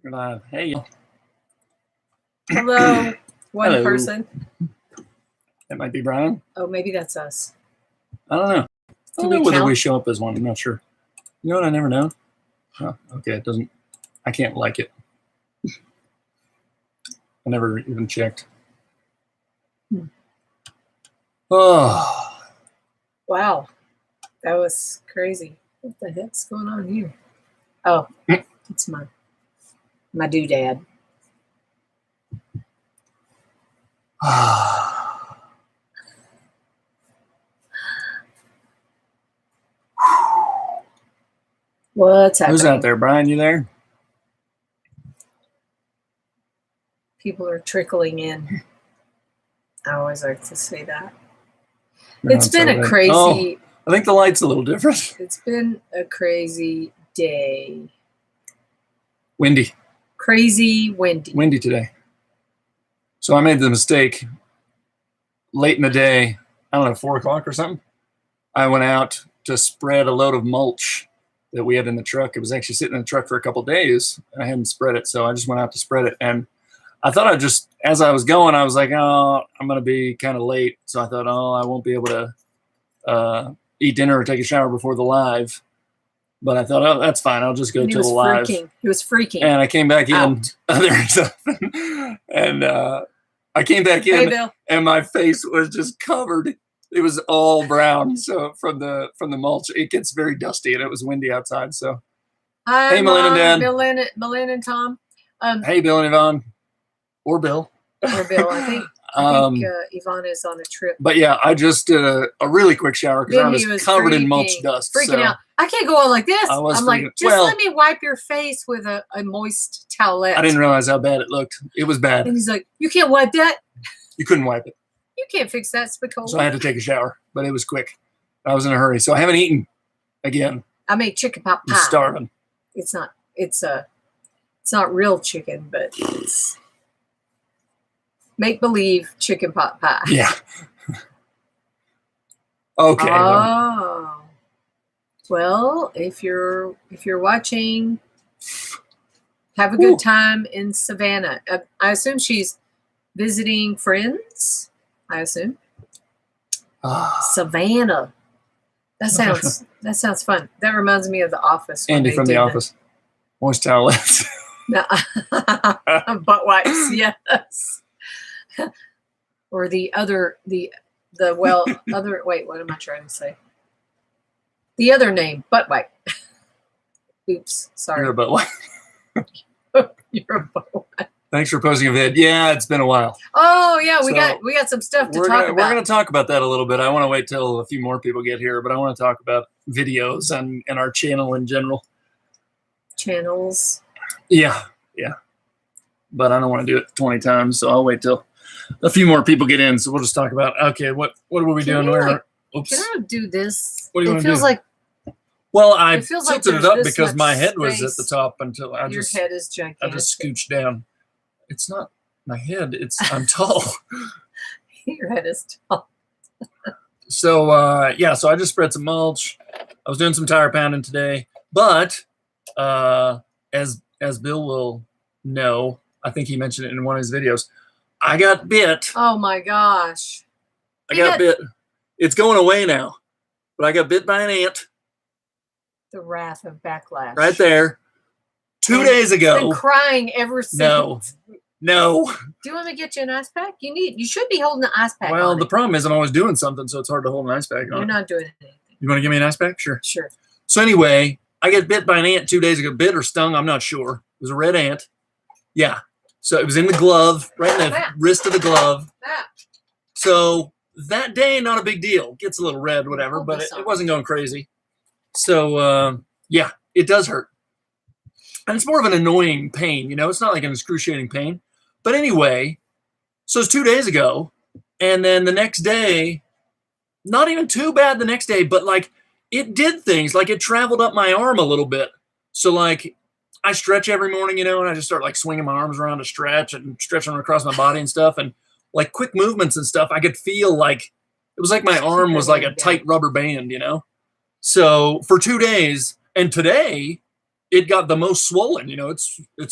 We're live. Hey. Hello, one Hello. person. That might be Brian. Oh, maybe that's us. I don't know. I don't we know whether count? we show up as one. I'm not sure. You know what? I never know. Oh, okay, it doesn't. I can't like it. I never even checked. Oh, Wow, that was crazy. What the heck's going on here? Oh, it's my doodad. What's happening? Who's out there, Brian? You there? People are trickling in. I always like to say that. No, It's been all a right. crazy. Oh, I think the light's a little different. It's been a crazy day. Windy. Crazy windy. Windy today. So I made the mistake late in the day. I don't know, 4 o'clock or something. I went out to spread a load of mulch that we had in the truck. It was actually sitting in the truck for a couple of days. I hadn't spread it, so I just went out to spread it. And I thought as I was going, I was like, oh, I'm going to be kind of late. So I thought, oh, I won't be able to eat dinner or take a shower before the live. But I thought, oh, that's fine. I'll just go to the live. He was freaking. And I came back in. And I came back in, Bill. and my face was just covered. It was all brown. So from the mulch, it gets very dusty, and it was windy outside. So Hi, hey, Melinda and Dad. Melinda and Tom. Hey, Bill and Yvonne, or Bill. Or Bill, I think Yvonne is on a trip. But yeah, I just did a really quick shower because I was covered in mulch dust. Freaking out. I can't go on like this. I'm like, let me wipe your face with a moist towelette. I didn't realize how bad it looked. It was bad. And he's like, you can't wipe that? You couldn't wipe it. You can't fix that, Spicoli. So I had to take a shower, but it was quick. I was in a hurry. So I haven't eaten again. I made chicken pot pie. I'm starving. It's not real chicken, but it's make-believe chicken pot pie. Yeah. Okay. Oh. Well, if you're watching, have a good time in Savannah. I assume she's visiting friends. I assume. Savannah. That sounds fun. That reminds me of The Office. Andy from The Office. Moist towelettes. No. Butt wipes. Yes. Or the other. Wait, what am I trying to say? The other name, butt wipe. Oops, sorry. You're a butt wipe. You're a butt wipe. Thanks for posting a vid. Yeah, it's been a while. Oh yeah, we got some stuff to talk about. We're going to talk about that a little bit. I want to wait till a few more people get here, but I want to talk about videos and our channel in general. Channels. Yeah. But I don't want to do it 20 times, so I'll wait till a few more people get in. So we'll just talk about what were we doing? Oops. Can I do this? What do you want to do? It feels like. Well, I tilted it up because my head was at the top until your head is gigantic. I just scooched down. It's not my head. I'm tall. Your head is tall. So so I just spread some mulch. I was doing some tire pounding today, but as Bill will know, I think he mentioned it in one of his videos, I got bit. Oh my gosh. I got bit. It's going away now, but I got bit by an ant. The wrath of backlash. Right there. 2 days ago. Been crying ever since. No. Do you want me to get you an ice pack? You should be holding an ice pack. Well, the problem is I'm always doing something, so it's hard to hold an ice pack on. You're not doing anything. You want to give me an ice pack? Sure. Sure. So anyway, I got bit by an ant 2 days ago. Bit or stung, I'm not sure. It was a red ant. Yeah. So it was in the glove, right in the wrist of the glove. So that day, not a big deal. Gets a little red, whatever, but it wasn't going crazy. So, it does hurt. And it's more of an annoying pain, It's not like an excruciating pain. But anyway, so it's 2 days ago. And then the next day, not even too bad the next day, but like it did things. Like it traveled up my arm a little bit. So like I stretch every morning, and I just start like swinging my arms around to stretch and stretching them across my body and stuff. And like quick movements and stuff, I could feel like it was like my arm was like a tight rubber band, So for 2 days, and today it got the most swollen. You know, it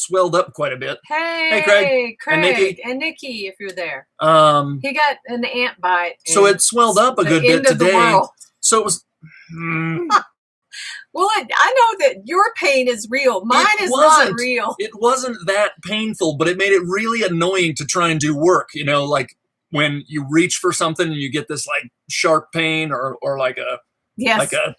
swelled up quite a bit. Hey, Craig. Craig and Nikki, if you're there. He got an ant bite. So it swelled up a good bit today. So it was. Well, I know that your pain is real. Mine is not real. It wasn't that painful, but it made it really annoying to try and do work. You know, like when you reach for something and you get this like sharp pain or like a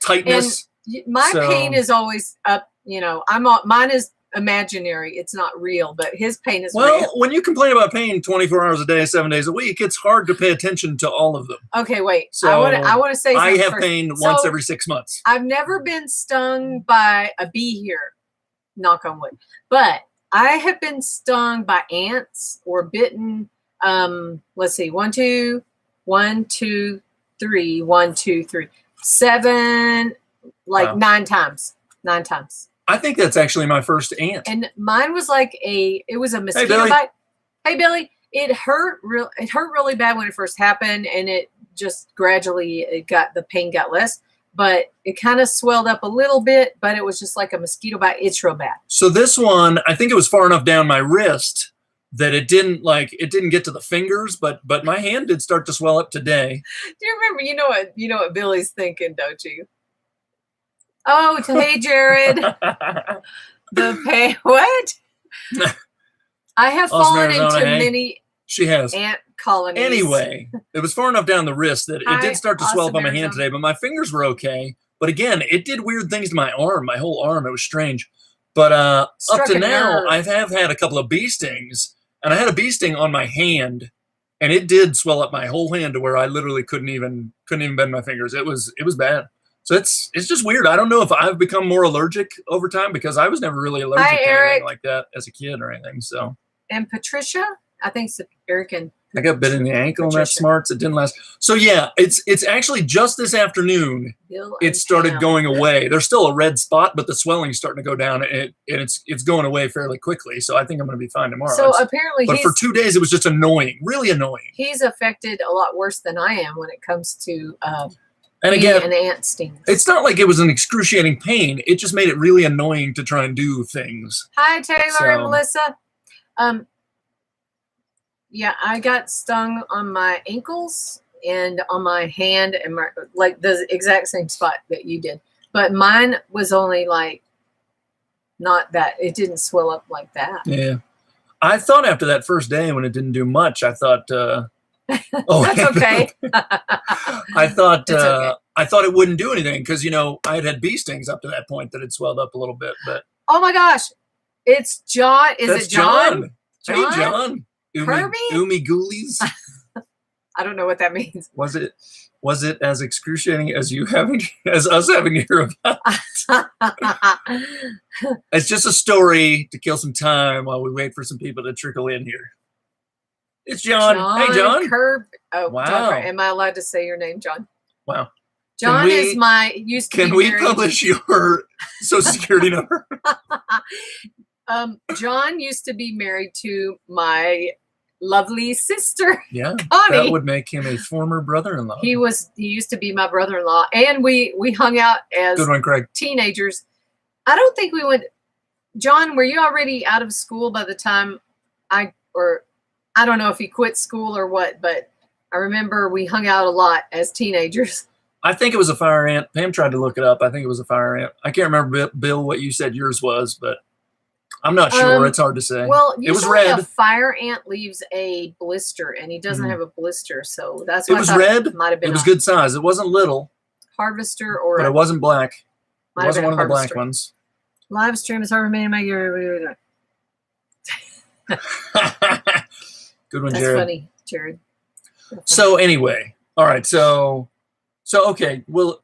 tightness. And my pain is always up. You know, mine is imaginary. It's not real, but his pain is real. Well, when you complain about pain 24 hours a day, 7 days a week, it's hard to pay attention to all of them. Okay, wait. So I want to say something I have first. pain once every 6 months. I've never been stung by a bee here, knock on wood, but I have been stung by ants or bitten. Let's see, 1, 2, 3, 7, like 9 times. 9 times. I think that's actually my first ant. And mine was like it was a mosquito bite. Hey, Billy, it hurt really bad when it first happened, and it just gradually the pain got less, but it kind of swelled up a little bit, but it was just like a mosquito bite. It's real bad. So this one, I think it was far enough down my wrist that it didn't get to the fingers, but my hand did start to swell up today. Do you remember? You know what Billy's thinking, don't you? Oh, hey, Jared. What? I have fallen into many ant colonies. Anyway, it was far enough down the wrist that it did start to swell up on my hand today, but my fingers were okay. But again, it did weird things to my arm, my whole arm. It was strange. But up to now, I have had a couple of bee stings, and I had a bee sting on my hand, and it did swell up my whole hand to where I literally couldn't even bend my fingers. It was bad. So it's just weird. I don't know if I've become more allergic over time because I was never really allergic to anything like that as a kid or anything. So. And Patricia, I think it's Eric and I got bit in the ankle and that smarts. It didn't last. So yeah, it's actually just this afternoon it started going away. There's still a red spot, but the swelling's starting to go down and it's going away fairly quickly. So I think I'm going to be fine tomorrow. So apparently, but for 2 days it was just annoying, really annoying. He's affected a lot worse than I am when it comes to and again, an ant stings. It's not like it was an excruciating pain. It just made it really annoying to try and do things. Hi, Taylor and Melissa. Yeah, I got stung on my ankles and on my hand and like the exact same spot that you did. But mine was only like not that. It didn't swell up like that. Yeah. I thought after that first day when it didn't do much, I thought, that's okay. I thought it wouldn't do anything because, I had bee stings up to that point that had swelled up a little bit. But oh my gosh, it's John. That's John? Hey, John. Umi Ghoulies. I don't know what that means. Was it as excruciating as us having to hear about? It's just a story to kill some time while we wait for some people to trickle in here. It's John. Hey, John. Oh, wow. John, am I allowed to say your name, John? Wow. John is Can we publish your Social Security number? John used to be married to my lovely sister. Yeah, Connie. That would make him a former brother-in-law. He used to be my brother-in-law, and we hung out as good one, Craig. Teenagers. I don't think we would. John, were you already out of school by the time I don't know if he quit school or what, but I remember we hung out a lot as teenagers. I think it was a fire ant. Pam tried to look it up. I think it was a fire ant. I can't remember, Bill, what you said yours was, but I'm not sure. It's hard to say. Well, it was red. A fire ant leaves a blister, and he doesn't have a blister, so that's why it was red. It might have been. It was good size. It wasn't little. Harvester but it wasn't black. It wasn't one of the black ones. Live stream is hard to make your. Good one, that's Jared. Funny, Jared. So anyway, all right. So okay. Well,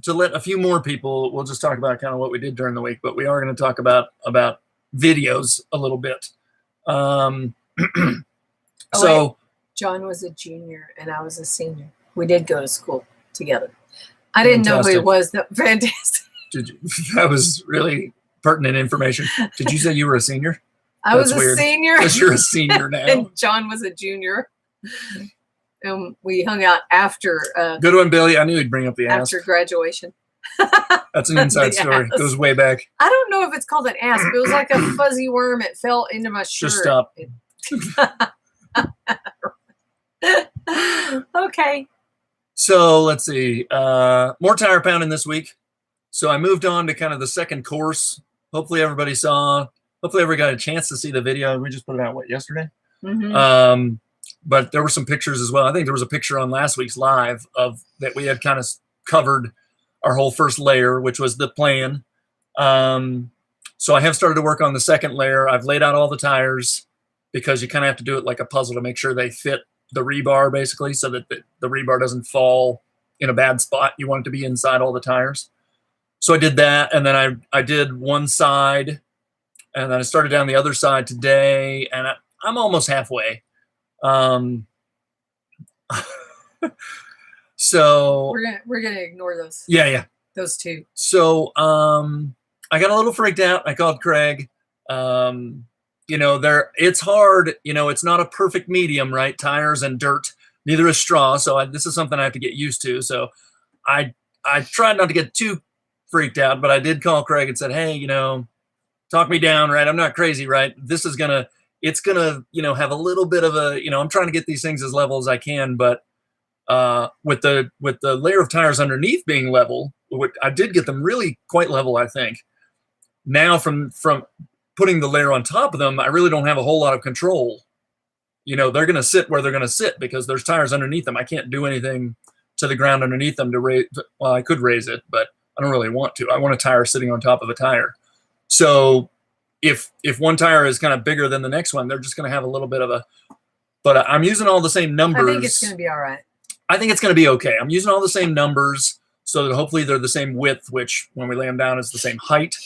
to let a few more people, we'll just talk about kind of what we did during the week, but we are going to talk about videos a little bit. John was a junior and I was a senior. We did go to school together. I didn't know who he was. Fantastic. That was really pertinent information. Did you say you were a senior? I was a senior. Because you're a senior now. And John was a junior. And we hung out after. Good one, Billy. I knew he'd bring up the ass. After graduation. That's an inside story. It goes way back. I don't know if it's called an asp. It was like a fuzzy worm. It fell into my shirt. Just stop. Okay. So let's see. More tire pounding this week. So I moved on to kind of the second course. Hopefully everybody got a chance to see the video. We just put it out, yesterday? Mm-hmm. But there were some pictures as well. I think there was a picture on last week's live of that we had kind of covered our whole first layer, which was the plan. So I have started to work on the second layer. I've laid out all the tires because you kind of have to do it like a puzzle to make sure they fit the rebar, basically, so that the rebar doesn't fall in a bad spot. You want it to be inside all the tires. So I did that, and then I did one side, and then I started down the other side today, and I'm almost halfway. So we're gonna ignore those. Yeah. Those two. So I got a little freaked out. I called Craig. It's hard. It's not a perfect medium, right? Tires and dirt. Neither is straw. So this is something I have to get used to. So I tried not to get too freaked out, but I did call Craig and said, hey, talk me down, right? I'm not crazy, right? It's gonna, have a little bit of a, I'm trying to get these things as level as I can, but with the layer of tires underneath being level, I did get them really quite level, I think. Now from putting the layer on top of them, I really don't have a whole lot of control. They're going to sit where they're going to sit because there's tires underneath them. I can't do anything to the ground underneath them to raise. Well, I could raise it, but I don't really want to. I want a tire sitting on top of a tire. So if one tire is kind of bigger than the next one, they're just going to have a little bit of a, but I'm using all the same numbers. I think it's going to be all right. I think it's going to be okay. I'm using all the same numbers so that hopefully they're the same width, which when we lay them down is the same height.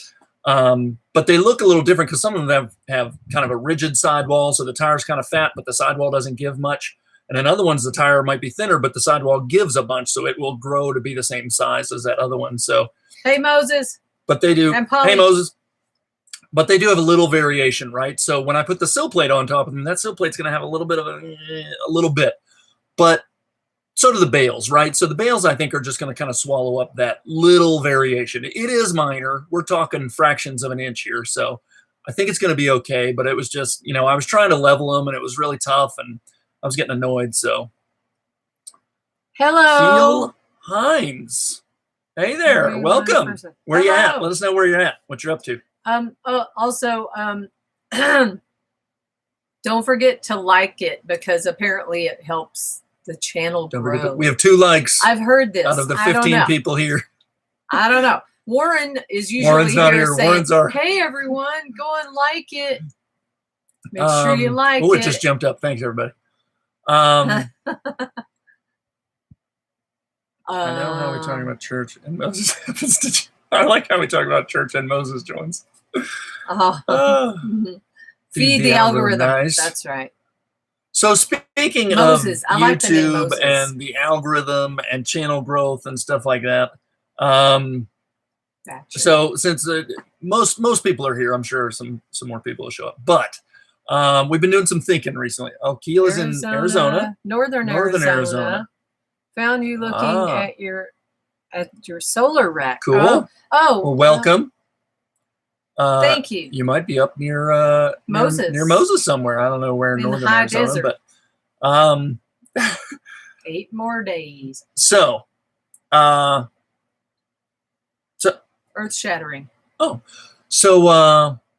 But they look a little different because some of them have kind of a rigid sidewall, so the tire's kind of fat, but the sidewall doesn't give much. And in other ones, the tire might be thinner, but the sidewall gives a bunch, so it will grow to be the same size as that other one. So, hey, Moses. But they do. And Polly. Hey, Moses. But they do have a little variation, right? So when I put the sill plate on top of them, that sill plate's going to have a little bit of a little bit. But so do the bales, right? So the bales, I think, are just going to kind of swallow up that little variation. It is minor. We're talking fractions of an inch here. So I think it's going to be okay. But it was just, I was trying to level them, and it was really tough, and I was getting annoyed. So hello. Teal Hines. Hey there. Welcome. Where you at? Let us know where you're at, what you're up to. Also, don't forget to like it because apparently it helps the channel grow. We have 2 likes. I've heard this. Out of the 15 people here. I don't know. Warren is usually Warren's not here. saying, Warren's our... hey, everyone, go and like it. Make sure you like it. Oh, it just jumped up. Thanks, everybody. I know how we're talking about church and Moses happens to. I like how we talk about church and Moses joins. Feed the algorithm. Nice. That's right. So speaking Moses, of YouTube and the algorithm and channel growth and stuff like that, so since most people are here, I'm sure some more people will show up. But we've been doing some thinking recently. Oh, Keel is in Arizona, northern Arizona. Found you looking at your solar rack. Cool. Well, welcome. Thank you. You might be up near Moses. near Moses somewhere. I don't know where in northern Arizona, desert. But 8 more days. So Earth shattering. Oh, so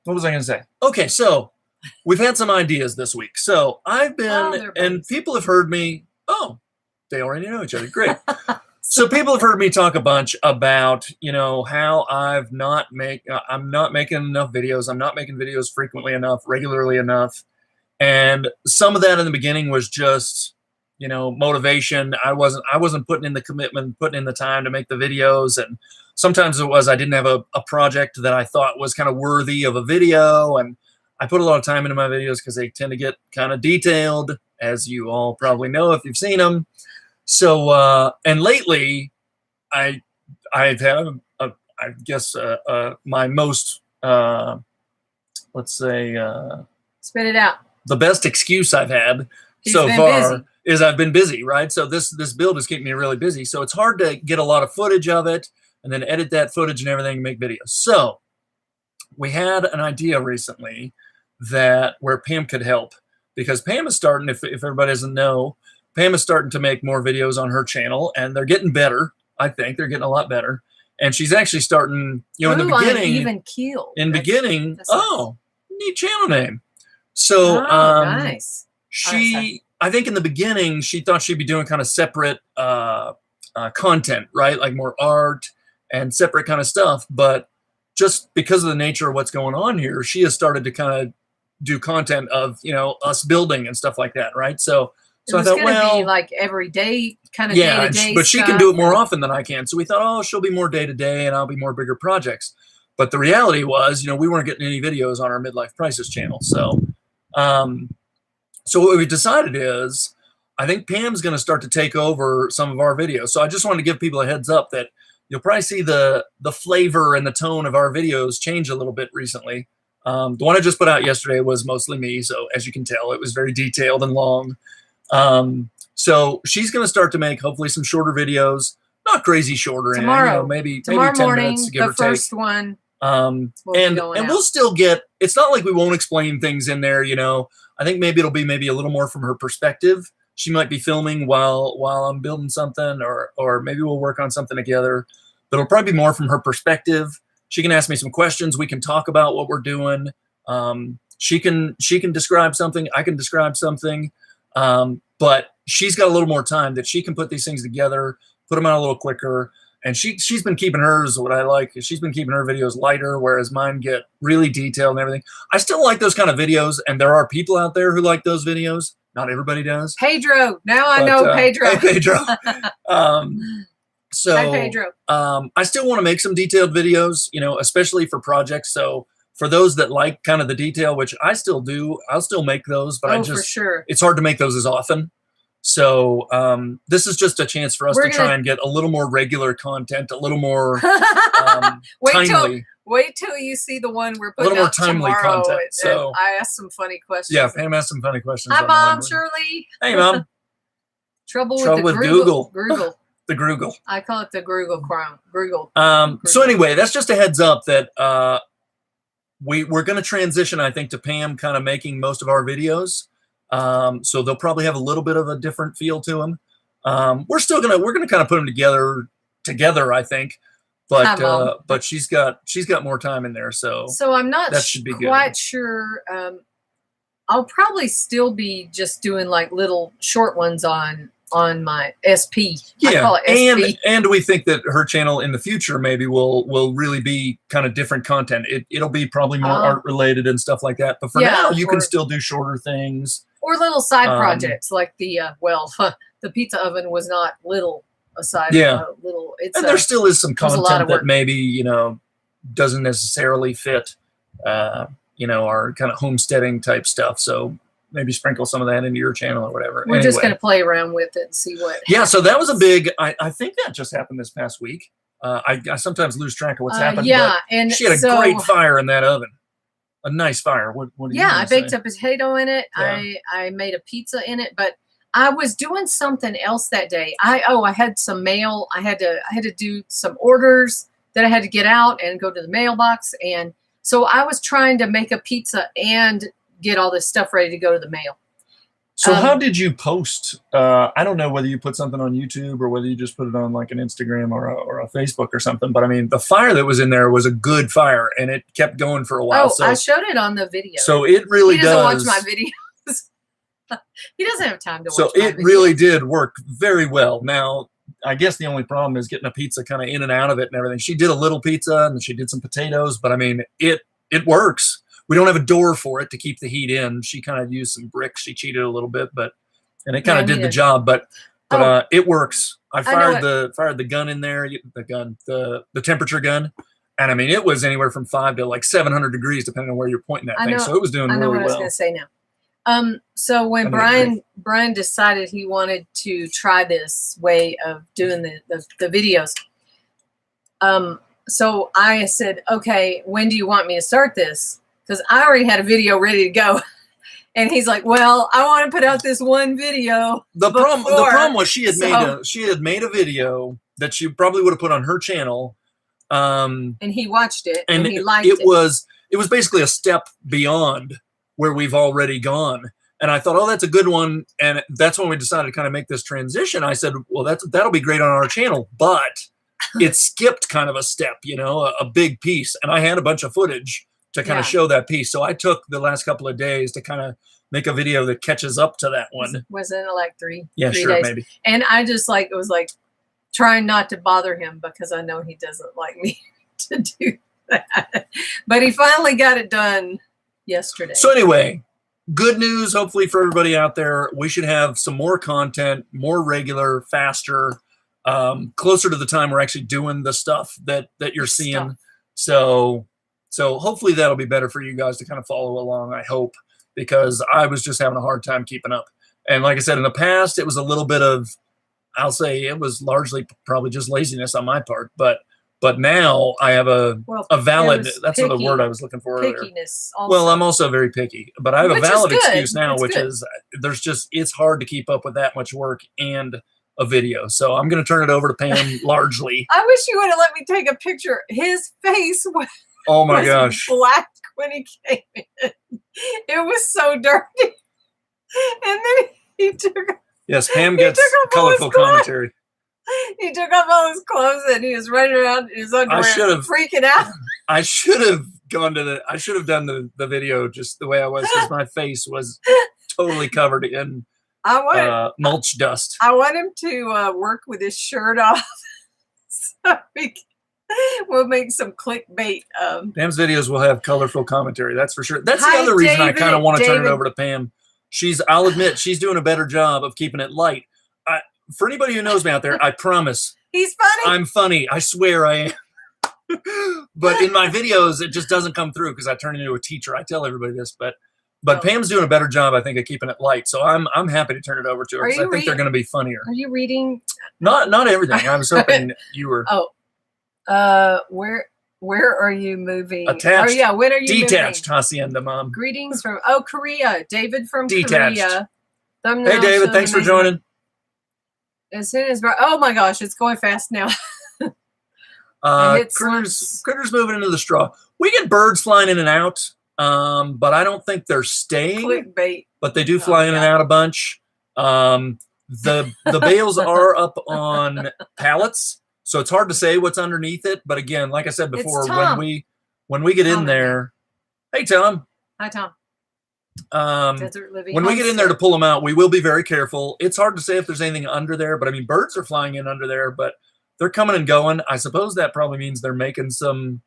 what was I going to say? Okay, so we've had some ideas this week. So I've been, and people have heard me. Oh, they already know each other. Great. So people have heard me talk a bunch about, how I'm not making enough videos. I'm not making videos frequently enough, regularly enough. And some of that in the beginning was just, motivation. I wasn't putting in the commitment, putting in the time to make the videos. And sometimes it was, I didn't have a project that I thought was kind of worthy of a video. And I put a lot of time into my videos because they tend to get kind of detailed, as you all probably know if you've seen them. So, and lately, I've had, I guess, my most, let's say, spit it out. The best excuse I've had so far is I've been busy, right? So this build is keeping me really busy. So it's hard to get a lot of footage of it. and then edit that footage and everything and make videos. So we had an idea recently that where Pam could help, because Pam is starting, if everybody doesn't know, Pam is starting to make more videos on her channel, and they're getting better. I think they're getting a lot better. And she's actually starting, you know, in the beginning, even keel. Oh, neat channel name. So, nice. I think in the beginning, she thought she'd be doing kind of separate content, right? Like more art and separate kind of stuff. But just because of the nature of what's going on here, she has started to kind of do content of, you know, us building and stuff like that, right? So I thought, well, be like every day, kind of yeah, day-to-day but she stuff. can do it more often than I can. So we thought, oh, she'll be more day-to-day and I'll be more bigger projects. But the reality was, you know, we weren't getting any videos on our Midlife Prices channel. So, so what we decided is, I think Pam's going to start to take over some of our videos. So I just wanted to give people a heads up that you'll probably see the flavor and the tone of our videos change a little bit recently. The one I just put out yesterday was mostly me. So as you can tell, it was very detailed and long. So she's going to start to make hopefully some shorter videos, not crazy shorter. Tomorrow, you know, maybe 10 morning, minutes, give or take. the first one. And we'll still get, it's not like we won't explain things in there, you know. I think maybe it'll be maybe a little more from her perspective. She might be filming while I'm building something, or maybe we'll work on something together, but it'll probably be more from her perspective. She can ask me some questions. We can talk about what we're doing. She can describe something. I can describe something. But she's got a little more time that she can put these things together, put them out a little quicker. And she's been keeping hers, what I like, she's been keeping her videos lighter, whereas mine get really detailed and everything. I still like those kind of videos, and there are people out there who like those videos. Not everybody does. Pedro. Now I know Pedro. Hey, Pedro. So Hi, Pedro. I still want to make some detailed videos, you know, especially for projects. So for those that like kind of the detail, which I still do, I'll still make those, but for sure. It's hard to make those as often. So this is just a chance for us to try and get a little more regular content, a little more timely. Wait till you see the one we're putting a little more out timely tomorrow. content. So I asked some funny questions. Yeah, Pam asked some funny questions. Hi, Mom, Shirley. Hey, Mom. Trouble with Google. Google. The Google. I call it the Google crown. Google. So anyway, that's just a heads up that we're going to transition, I think, to Pam kind of making most of our videos. So they'll probably have a little bit of a different feel to them. We're gonna kind of put them together, I think. But she's got more time in there, so I'm not that should be quite sure. I'll probably still be just doing like little short ones on my SP. Yeah, I call it SP. And we think that her channel in the future maybe will really be kind of different content. It'll be probably more art related and stuff like that. But for now, you can still do shorter things or little side projects like the the pizza oven was not little aside. Little. It's and there still is some content that maybe, you know, doesn't necessarily fit you know, our kind of homesteading type stuff. So maybe sprinkle some of that into your channel or whatever. We're just going to play around with it and see what happens. So that was a big, I think that just happened this past week. I sometimes lose track of what's happened. Yeah. And she had a great fire in that oven. A nice fire. What do you I baked a potato in it. Yeah. I made a pizza in it, but I was doing something else that day. I had some mail. I had to do some orders that I had to get out and go to the mailbox. And so I was trying to make a pizza and get all this stuff ready to go to the mail. So how did you post? I don't know whether you put something on YouTube or whether you just put it on like an Instagram or a Facebook or something. But I mean, the fire that was in there was a good fire, and it kept going for a while. I showed it on the video. So it really does. He doesn't watch my videos. He doesn't have time to watch. So it really did work very well. Now, I guess the only problem is getting a pizza kind of in and out of it and everything. She did a little pizza and she did some potatoes, but I mean, it works. We don't have a door for it to keep the heat in. She kind of used some bricks. She cheated a little bit, and it kind of did the job. But it works. I fired the gun in there. The temperature gun, and I mean it was anywhere from 5 to like 700 degrees depending on where you're pointing that thing. So it was doing really well. I know what I was going to say now. So when Brian decided he wanted to try this way of doing the videos, so I said, okay, when do you want me to start this? Because I already had a video ready to go. And he's like, well, I want to put out this one video. The problem was she had made a video that she probably would have put on her channel, And he watched it and he liked it. It was basically a step beyond where we've already gone. And I thought, oh, that's a good one. And that's when we decided to kind of make this transition. I said, well, that'll be great on our channel, but it skipped kind of a step, you know, a big piece. And I had a bunch of footage to kind of show that piece. So I took the last couple of days to kind of make a video that catches up to that one. Was it like three? Yeah, 3 sure, days? maybe. And I just like, it was like trying not to bother him because I know he doesn't like me to do that. But he finally got it done yesterday. So anyway, good news, hopefully, for everybody out there. We should have some more content, more regular, faster, closer to the time we're actually doing the stuff that you're seeing. So hopefully that'll be better for you guys to kind of follow along, I hope, because I was just having a hard time keeping up. And like I said, in the past, it was a little bit of, I'll say it was largely probably just laziness on my part, but now I have a valid, that's the word I was looking for earlier. Pickiness also. Well, I'm also very picky, but I have a valid excuse now, which is it's hard to keep up with that much work and a video. So I'm going to turn it over to Pam largely. I wish you would have let me take a picture. His face was, oh my gosh, black when he came in. It was so dirty. And then he took, yes, Pam gets colorful commentary. He took off all his clothes and he was running around in his underwear, freaking out. I should have done the video just the way I was, because my face was totally covered in mulch dust. I want him to work with his shirt off, so we'll make some clickbait. Pam's videos will have colorful commentary, that's for sure. That's the other reason I kind of want to turn it over to Pam. I'll admit, she's doing a better job of keeping it light. For anybody who knows me out there, I promise. He's funny. I'm funny. I swear I am. But in my videos, it just doesn't come through because I turn into a teacher. I tell everybody this, but Pam's doing a better job, I think, of keeping it light. So I'm happy to turn it over to her because I think they're going to be funnier. Are you reading? Not everything. I was hoping you were. Where are you moving? Attached. Oh yeah, when are you detached moving? Hacienda, Mom. Greetings from Korea. David from detached. Korea. Hey David, thanks for joining. As soon as oh my gosh, it's going fast now. Critters moving into the straw. We get birds flying in and out, but I don't think they're staying. Clickbait. But they do fly in and out a bunch. The bales are up on pallets, so it's hard to say what's underneath it. But again, like I said before, when we get in there, hey Tom. Hi Tom. When we get in there to pull them out, we will be very careful. It's hard to say if there's anything under there, but I mean, birds are flying in under there, but they're coming and going. I suppose that probably means they're making some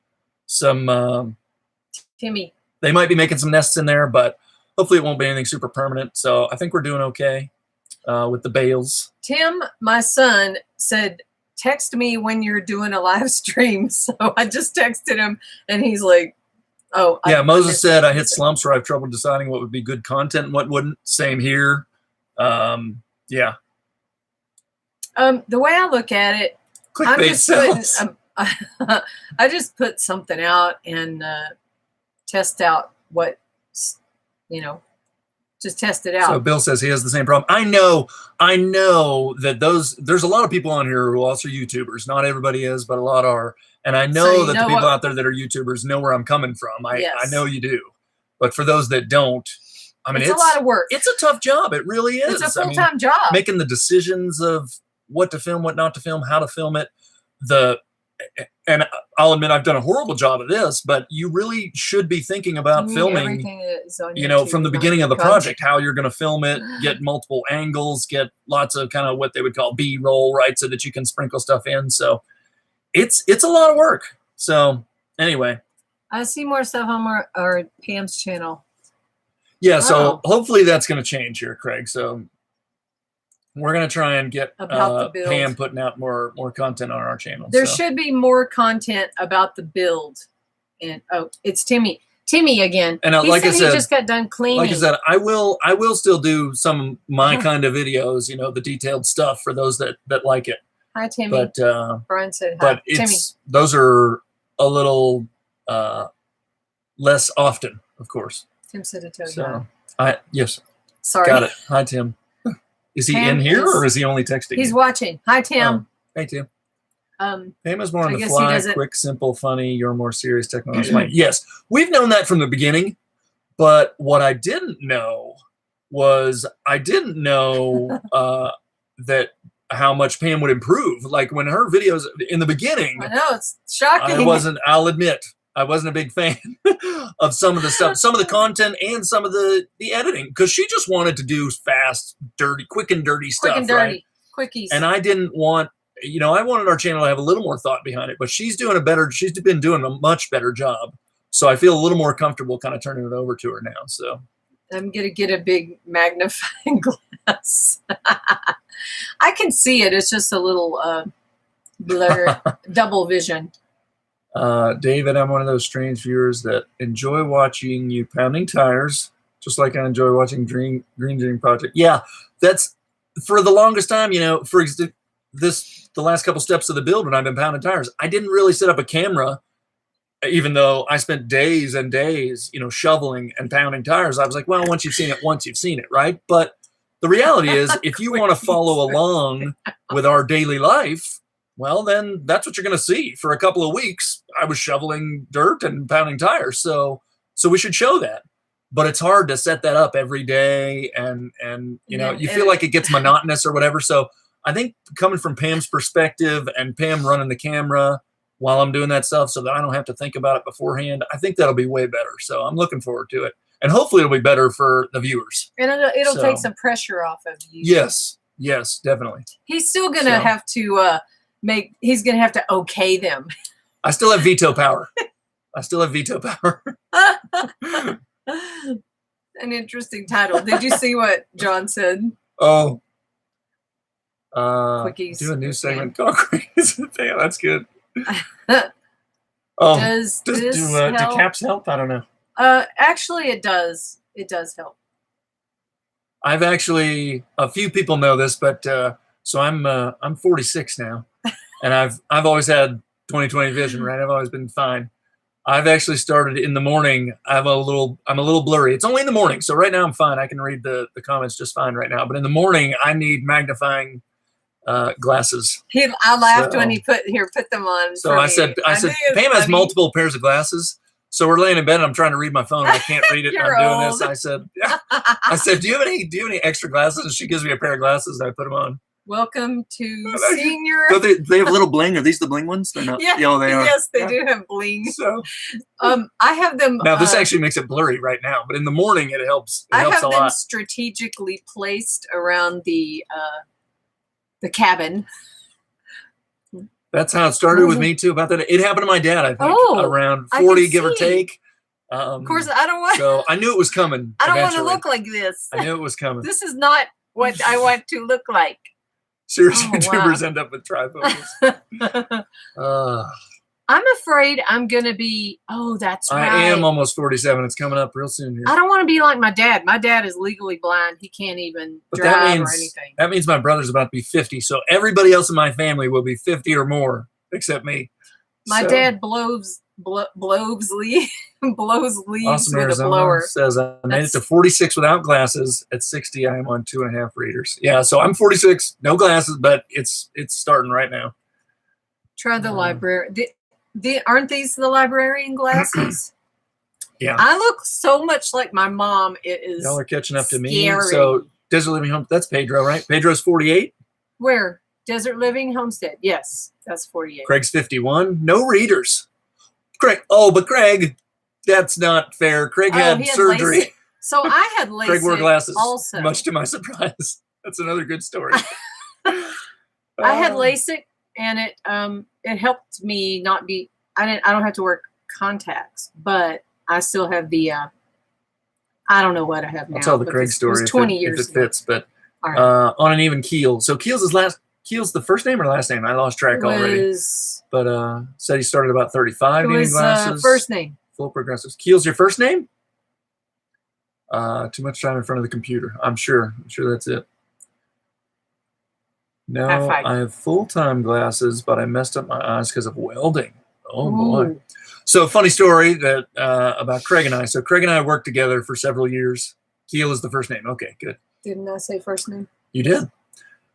Timmy. They might be making some nests in there, but hopefully it won't be anything super permanent. So I think we're doing okay with the bales. Tim, my son, said, text me when you're doing a live stream. So I just texted him and he's like, oh, yeah. Moses said I hit slumps where I have trouble deciding what would be good content and what wouldn't. Same here. Yeah. The way I look at it, clickbait sells. I just put something out and test out what, just test it out. So Bill says he has the same problem. I know that there's a lot of people on here who are also YouTubers. Not everybody is, but a lot are. And I know that the people out there that are YouTubers know where I'm coming from. I know you do. But for those that don't, I mean, it's a lot of work. It's a tough job. It really is. It's a full-time job. Making the decisions of what to film, what not to film, how to film it. And I'll admit I've done a horrible job of this, but you really should be thinking about filming, from the beginning of the project, how you're going to film it, get multiple angles, get lots of kind of what they would call B-roll, right? So that you can sprinkle stuff in. So it's a lot of work. So anyway. I see more stuff on our Pam's channel. Yeah. So hopefully that's going to change here, Craig. So we're going to try and get Pam putting out more content on our channel. There should be more content about the build. And it's Timmy again. And like I said, he just got done cleaning. Like I said, I will still do some of my kind of videos, the detailed stuff for those that like it. Hi, Timmy. But Brian said hi. But Timmy. Those are a little less often, of course. Tim said to tell you. Yes. Sorry. Got it. Hi, Tim. Is he in here or is he only texting? He's watching. Hi, Tim. Hey, Tim. Pam is more on I the guess he fly, doesn't- quick, simple, funny. You're more serious, technological. Yes, we've known that from the beginning. But what I didn't know was that how much Pam would improve. Like when her videos in the beginning, I know, it's shocking. I'll admit, I wasn't a big fan of some of the stuff, some of the content and some of the editing, because she just wanted to do fast, dirty, quick and dirty stuff. Quick and dirty. Right? Quickies. And I didn't want, I wanted our channel to have a little more thought behind it, but she's been doing a much better job. So I feel a little more comfortable kind of turning it over to her now. So I'm going to get a big magnifying glass. I can see it. It's just a little blur, double vision. David, I'm one of those strange viewers that enjoy watching you pounding tires, just like I enjoy watching Green Dream Project. Yeah, that's for the longest time, for the last couple steps of the build when I've been pounding tires, I didn't really set up a camera. Even though I spent days and days, shoveling and pounding tires, I was like, well, once you've seen it, right? But the reality is, if you want to follow along with our daily life, well, then that's what you're going to see. For a couple of weeks, I was shoveling dirt and pounding tires. So we should show that. But it's hard to set that up every day. And you feel like it gets monotonous or whatever. So I think coming from Pam's perspective and Pam running the camera while I'm doing that stuff so that I don't have to think about it beforehand, I think that'll be way better. So I'm looking forward to it. And hopefully it'll be better for the viewers. And it'll take some pressure off of you. Yes, definitely. He's still going to have to he's going to have to okay them. I still have veto power. An interesting title. Did you see what John said? Oh. Quickies. Do a new segment called Quickies. Yeah, that's good. Does do caps help? I don't know. Actually, it does. It does help. I've actually, a few people know this, but so I'm 46 now, and I've always had 20/20 vision, right? I've always been fine. I've actually started in the morning. I'm a little blurry. It's only in the morning, so right now I'm fine. I can read the comments just fine right now. But in the morning, I need magnifying glasses. I laughed when he put them on. So I said, Pam has multiple pairs of glasses. So we're laying in bed and I'm trying to read my phone. I can't read it. You're I'm doing old. this. I said, do you have any extra glasses? And she gives me a pair of glasses and I put them on. Welcome to senior. So they have a little bling. Are these the bling ones? They're not. Yeah, they are. Yes, they do have bling. So, I have them. Now this actually makes it blurry right now, but in the morning it helps. It helps a lot. I have them strategically placed around the cabin. That's how it started with me too. About that, it happened to my dad. I think around 40, give or take. Of course, I don't want. So I knew it was coming. I don't want to look like this. I knew it was coming. This is not what I want to look like. Serious YouTubers end up with trifocals. I'm afraid I'm gonna be. Oh, that's right. I am almost 47. It's coming up real soon here. I don't want to be like my dad. My dad is legally blind. He can't even drive or anything. That means my brother's about to be 50. So everybody else in my family will be 50 or more, except me. My dad blows leaves Awesome, with Arizona a blower. Says I made it to 46 without glasses. At 60, I am on 2.5 readers. Yeah, so I'm 46, no glasses, but it's starting right now. Try the library. Aren't these the librarian glasses? Yeah. I look so much like my mom. It is. Y'all are catching up to me. scary. So Desert Living Home, that's Pedro, right? Pedro's 48. Where? Desert Living Homestead. Yes, that's 48. Craig's 51. No readers. Craig. Oh, but Craig, that's not fair. Craig had surgery. LASIK. So I had LASIK. Craig wore glasses. Also, much to my surprise. That's another good story. I had LASIK, and it helped me not be. I don't have to wear contacts, but I still have the. I don't know what I have now. I'll tell the Craig story. It was 20 years if it fits, but right. On an even keel. So Keel's the first name or last name? I lost track already. But said he started about 35 needing glasses. First name. Full progressives. Keel's your first name? Too much time in front of the computer. I'm sure that's it. No, I have full-time glasses, but I messed up my eyes because of welding. Oh, boy. So funny story that about Craig and I. So Craig and I worked together for several years. Keel is the first name. Okay, good. Didn't I say first name? You did.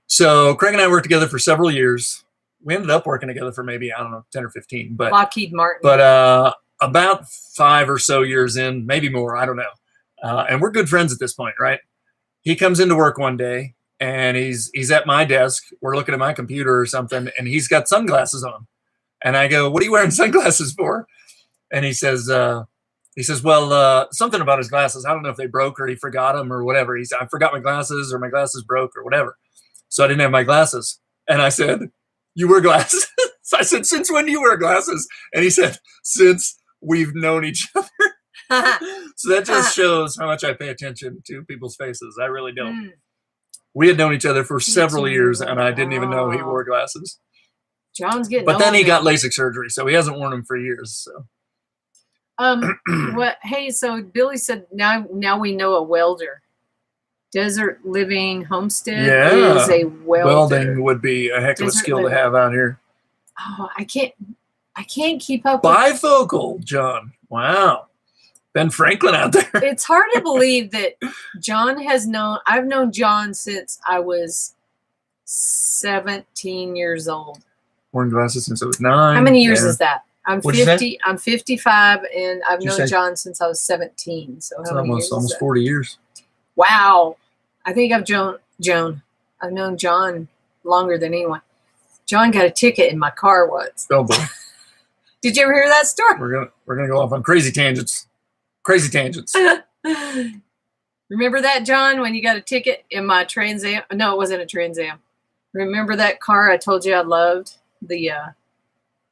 So Craig and I worked together for several years. we ended up working together for maybe, I don't know, 10 or 15. But Lockheed Martin. But about 5 or so years in, maybe more, I don't know. And we're good friends at this point, right? He comes into work one day, and he's at my desk. We're looking at my computer or something, and he's got sunglasses on. And I go, "What are you wearing sunglasses for?" And he says, "Well, something about his glasses. I don't know if they broke or he forgot them or whatever. I forgot my glasses or my glasses broke or whatever. So I didn't have my glasses." And I said, "You wear glasses?" So I said, "Since when do you wear glasses?" And he said, "Since we've known each other." So that just shows how much I pay attention to people's faces. I really don't. We had known each other for several years, and I didn't even know he wore glasses. John's getting But then he got now. LASIK surgery, so he hasn't worn them for years. So. What? Hey, so Billy said now we know a welder. Desert Living Homestead is a welder. Welding would be a heck of a skill to have out here. Oh, I can't keep up. Bifocal, John. Wow. Ben Franklin out there. It's hard to believe that I've known John since I was 17 years old. Worn glasses since I was 9. How many years is that? I'm What'd 50. I'm 55, and I've known say? John since I was 17. So how many years? Almost 40 years. Wow. I think I've known John longer than anyone. John got a ticket in my car once. Oh boy. Did you ever hear that story? We're gonna go off on crazy tangents. Crazy tangents. Remember that, John, when you got a ticket in my Trans Am? No, it wasn't a Trans Am. Remember that car I told you I loved? The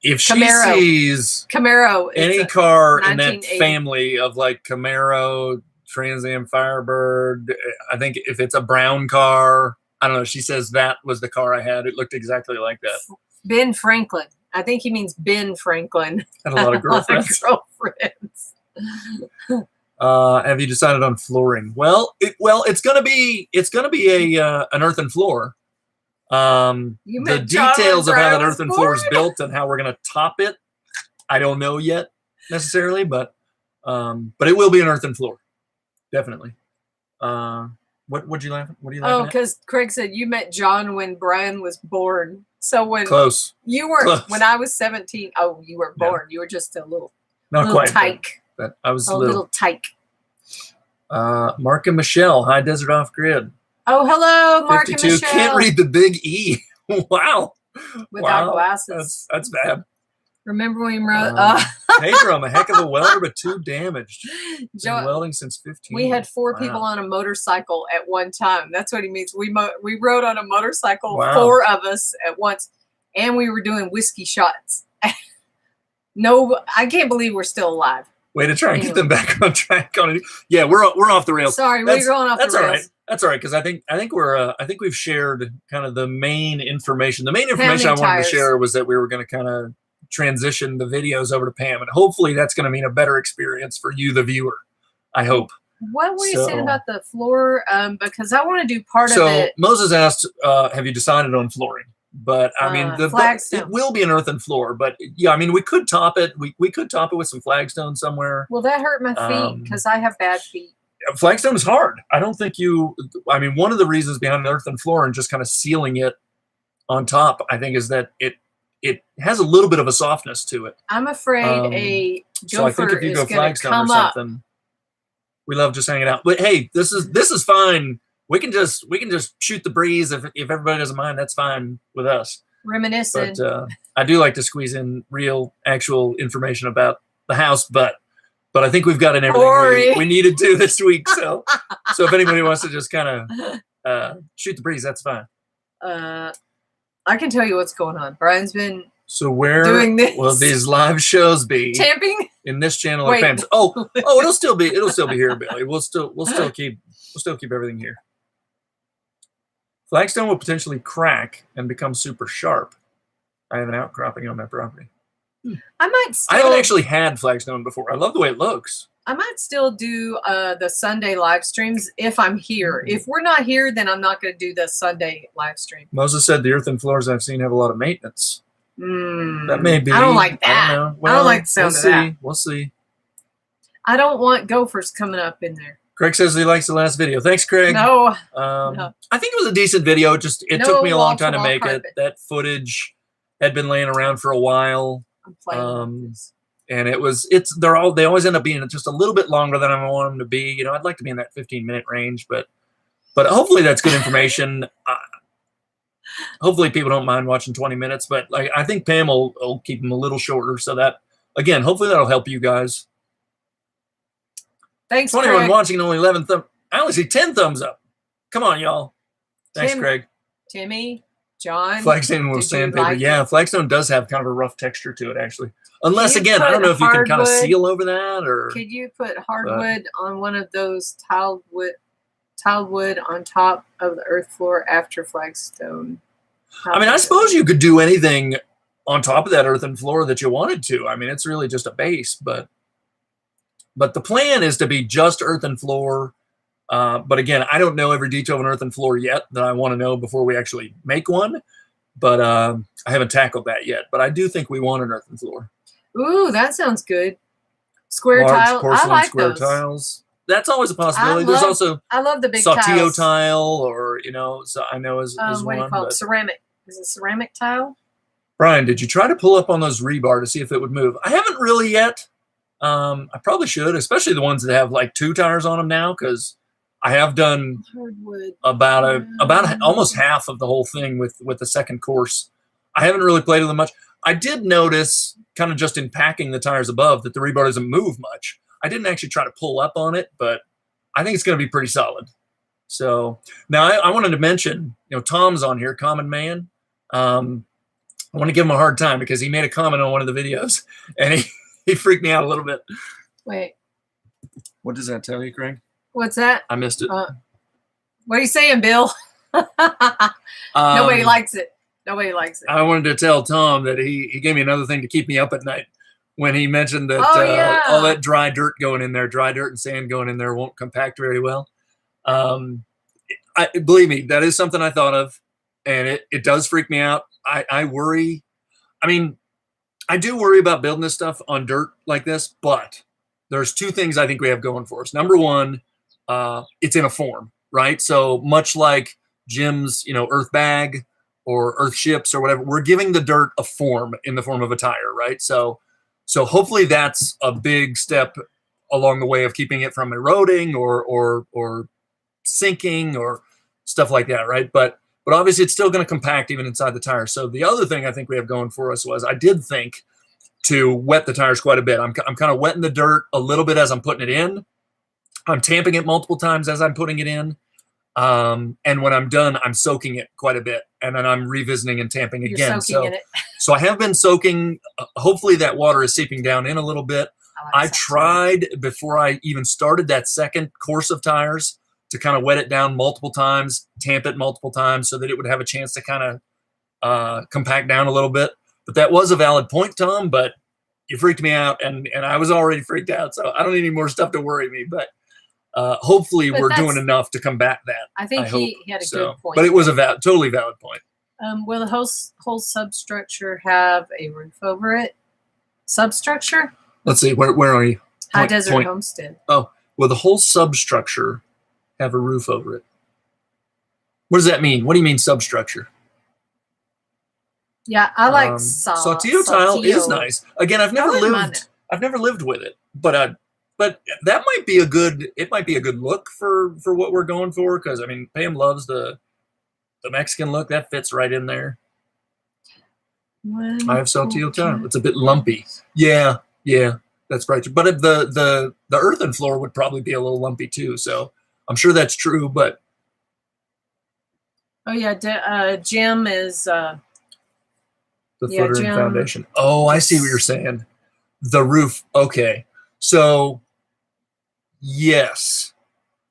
if she Camaro. Sees Camaro, any car in that 1980. family of like Camaro, Trans Am, Firebird, I think if it's a brown car, I don't know. She says that was the car I had. It looked exactly like that. Ben Franklin. I think he means Ben Franklin. Had a lot of girlfriends. Have you decided on flooring? Well, it's gonna be an earthen floor. The details of how that earthen floor is built and how we're gonna top it, I don't know yet necessarily, but it will be an earthen floor, definitely. What you laughing? What are you laughing at? Because Craig said you met John when Brian was born. So when Close. You were Close. When I was 17. Oh, you were born. Yeah. You were just a little tyke. But I was a little tyke. Mark and Michelle, High Desert Off Grid. Oh, hello, Mark 52. and Michelle. Can't read the big E. Wow. Without glasses. That's bad. Remember when we wrote? Pedro, I'm a heck of a welder, but too damaged. Been welding since 15. We had 4 people on a motorcycle at one time. That's what he means. We rode on a motorcycle, 4 of us at once, and we were doing whiskey shots. No, I can't believe we're still alive. Way to try and get them back on track. Yeah, we're off the rails. Sorry, we're going off the rails. That's all right. That's all right, because I think we've shared kind of the main information. The main information I wanted to share was that we were going to kind of transition the videos over to Pam, and hopefully that's going to mean a better experience for you, the viewer. I hope. What were you saying about the floor? Because I want to do part of it. So Moses asked, "Have you decided on flooring?" But I mean, it will be an earthen floor. But yeah, I mean, we could top it. We could top it with some flagstone somewhere. Will that hurt my feet? Because I have bad feet. Flagstone is hard. I don't think I mean, one of the reasons behind an earthen floor and just kind of sealing it on top, I think, is that it has a little bit of a softness to it. I'm afraid a gopher I think if you go flagstone or something, up. We love just hanging out. But hey, this is fine. We can just shoot the breeze if everybody doesn't mind. That's fine with us. Reminiscing. But I do like to squeeze in real, actual information about the house. But I think we've got everything we needed to this week. So if anybody wants to just kind of shoot the breeze, that's fine. I can tell you what's going on. Brian's been doing this. Will these live shows be tamping in this channel or Pam's? Oh, it'll still be here, Billy. We'll still keep everything here. Flagstone will potentially crack and become super sharp. I have an outcropping on my property. I haven't actually had flagstone before. I love the way it looks. I might still do the Sunday live streams if I'm here. If we're not here, then I'm not going to do the Sunday live stream. Moses said the earthen floors I've seen have a lot of maintenance. That may be. I don't like that. I don't know. Well, I don't like the sound of that. We'll see. I don't want gophers coming up in there. Craig says he likes the last video. Thanks, Craig. No. I think it was a decent video. It took me a long time to make it. That footage had been laying around for a while. I'm playing with this. And they always end up being just a little bit longer than I want them to be. You know, I'd like to be in that 15-minute range, but hopefully that's good information. Hopefully people don't mind watching 20 minutes, but like I think Pam will keep them a little shorter. So that, again, hopefully that'll help you guys. Thanks, 21 Craig. watching, only 11 I only see 10 thumbs up. Come on, y'all. Thanks, Craig. Timmy, John. Flagstone with sandpaper. Like yeah, Flagstone does have kind of a rough texture to it, actually. Unless, you again, I don't know if you can kind of hardwood- seal over that or. Could you put hardwood on one of those tiled wood on top of the earth floor after flagstone? I mean, I suppose you could do anything on top of that earthen floor that you wanted to. I mean, it's really just a base, but the plan is to be just earthen floor. But again, I don't know every detail of an earthen floor yet that I want to know before we actually make one. But I haven't tackled that yet. But I do think we want an earthen floor. Ooh, that sounds good. Square Large tile. I porcelain like square those. tiles. That's always a possibility. There's also I love the big saltillo tiles. tile, or so I know is What one. do you call it? But Ceramic. Is it ceramic tile? Brian, did you try to pull up on those rebar to see if it would move? I haven't really yet. I probably should, especially the ones that have like 2 tires on them now, because I have done Hardwood. about almost half of the whole thing with the second course. I haven't really played with them much. I did notice, kind of just in packing the tires above, that the rebar doesn't move much. I didn't actually try to pull up on it, but I think it's going to be pretty solid. So now I wanted to mention, Tom's on here, Common Man. I want to give him a hard time because he made a comment on one of the videos, and he freaked me out a little bit. Wait. What does that tell you, Craig? What's that? I missed it. What are you saying, Bill? Nobody likes it. Nobody likes it. I wanted to tell Tom that he gave me another thing to keep me up at night when he mentioned that all that dry dirt going in there, dry dirt and sand going in there won't compact very well. Believe me, that is something I thought of, and it does freak me out. I worry. I mean, I do worry about building this stuff on dirt like this, but there's 2 things I think we have going for us. Number one, it's in a form, right? So much like Jim's, earth bag or earth ships or whatever, we're giving the dirt a form in the form of a tire, right? So hopefully that's a big step along the way of keeping it from eroding or sinking or stuff like that, right? But obviously it's still going to compact even inside the tire. So the other thing I think we have going for us was I did think to wet the tires quite a bit. I'm kind of wetting the dirt a little bit as I'm putting it in. I'm tamping it multiple times as I'm putting it in. And when I'm done, I'm soaking it quite a bit. And then I'm revisiting and tamping again. So I have been soaking. Hopefully that water is seeping down in a little bit. I tried before I even started that second course of tires to kind of wet it down multiple times, tamp it multiple times so that it would have a chance to kind of compact down a little bit. But that was a valid point, Tom, but you freaked me out, and I was already freaked out, so I don't need any more stuff to worry me. But hopefully we're doing enough to combat that. I think he had a good point. But it was a totally valid point. Will the whole substructure have a roof over it? Substructure? Let's see, where are you? High Desert Homestead. Oh, will the whole substructure have a roof over it? What does that mean? What do you mean substructure? Yeah, I like saltillo tile is nice. Again, I've never lived with it, but that might be a good. It might be a good look for what we're going for, because I mean, Pam loves the Mexican look. That fits right in there. I have saltillo tile. It's a bit lumpy. Yeah, that's right. But the earthen floor would probably be a little lumpy too. So I'm sure that's true. But oh yeah, Jim is. The footer and foundation. Oh, I see what you're saying. The roof. Okay. So, yes,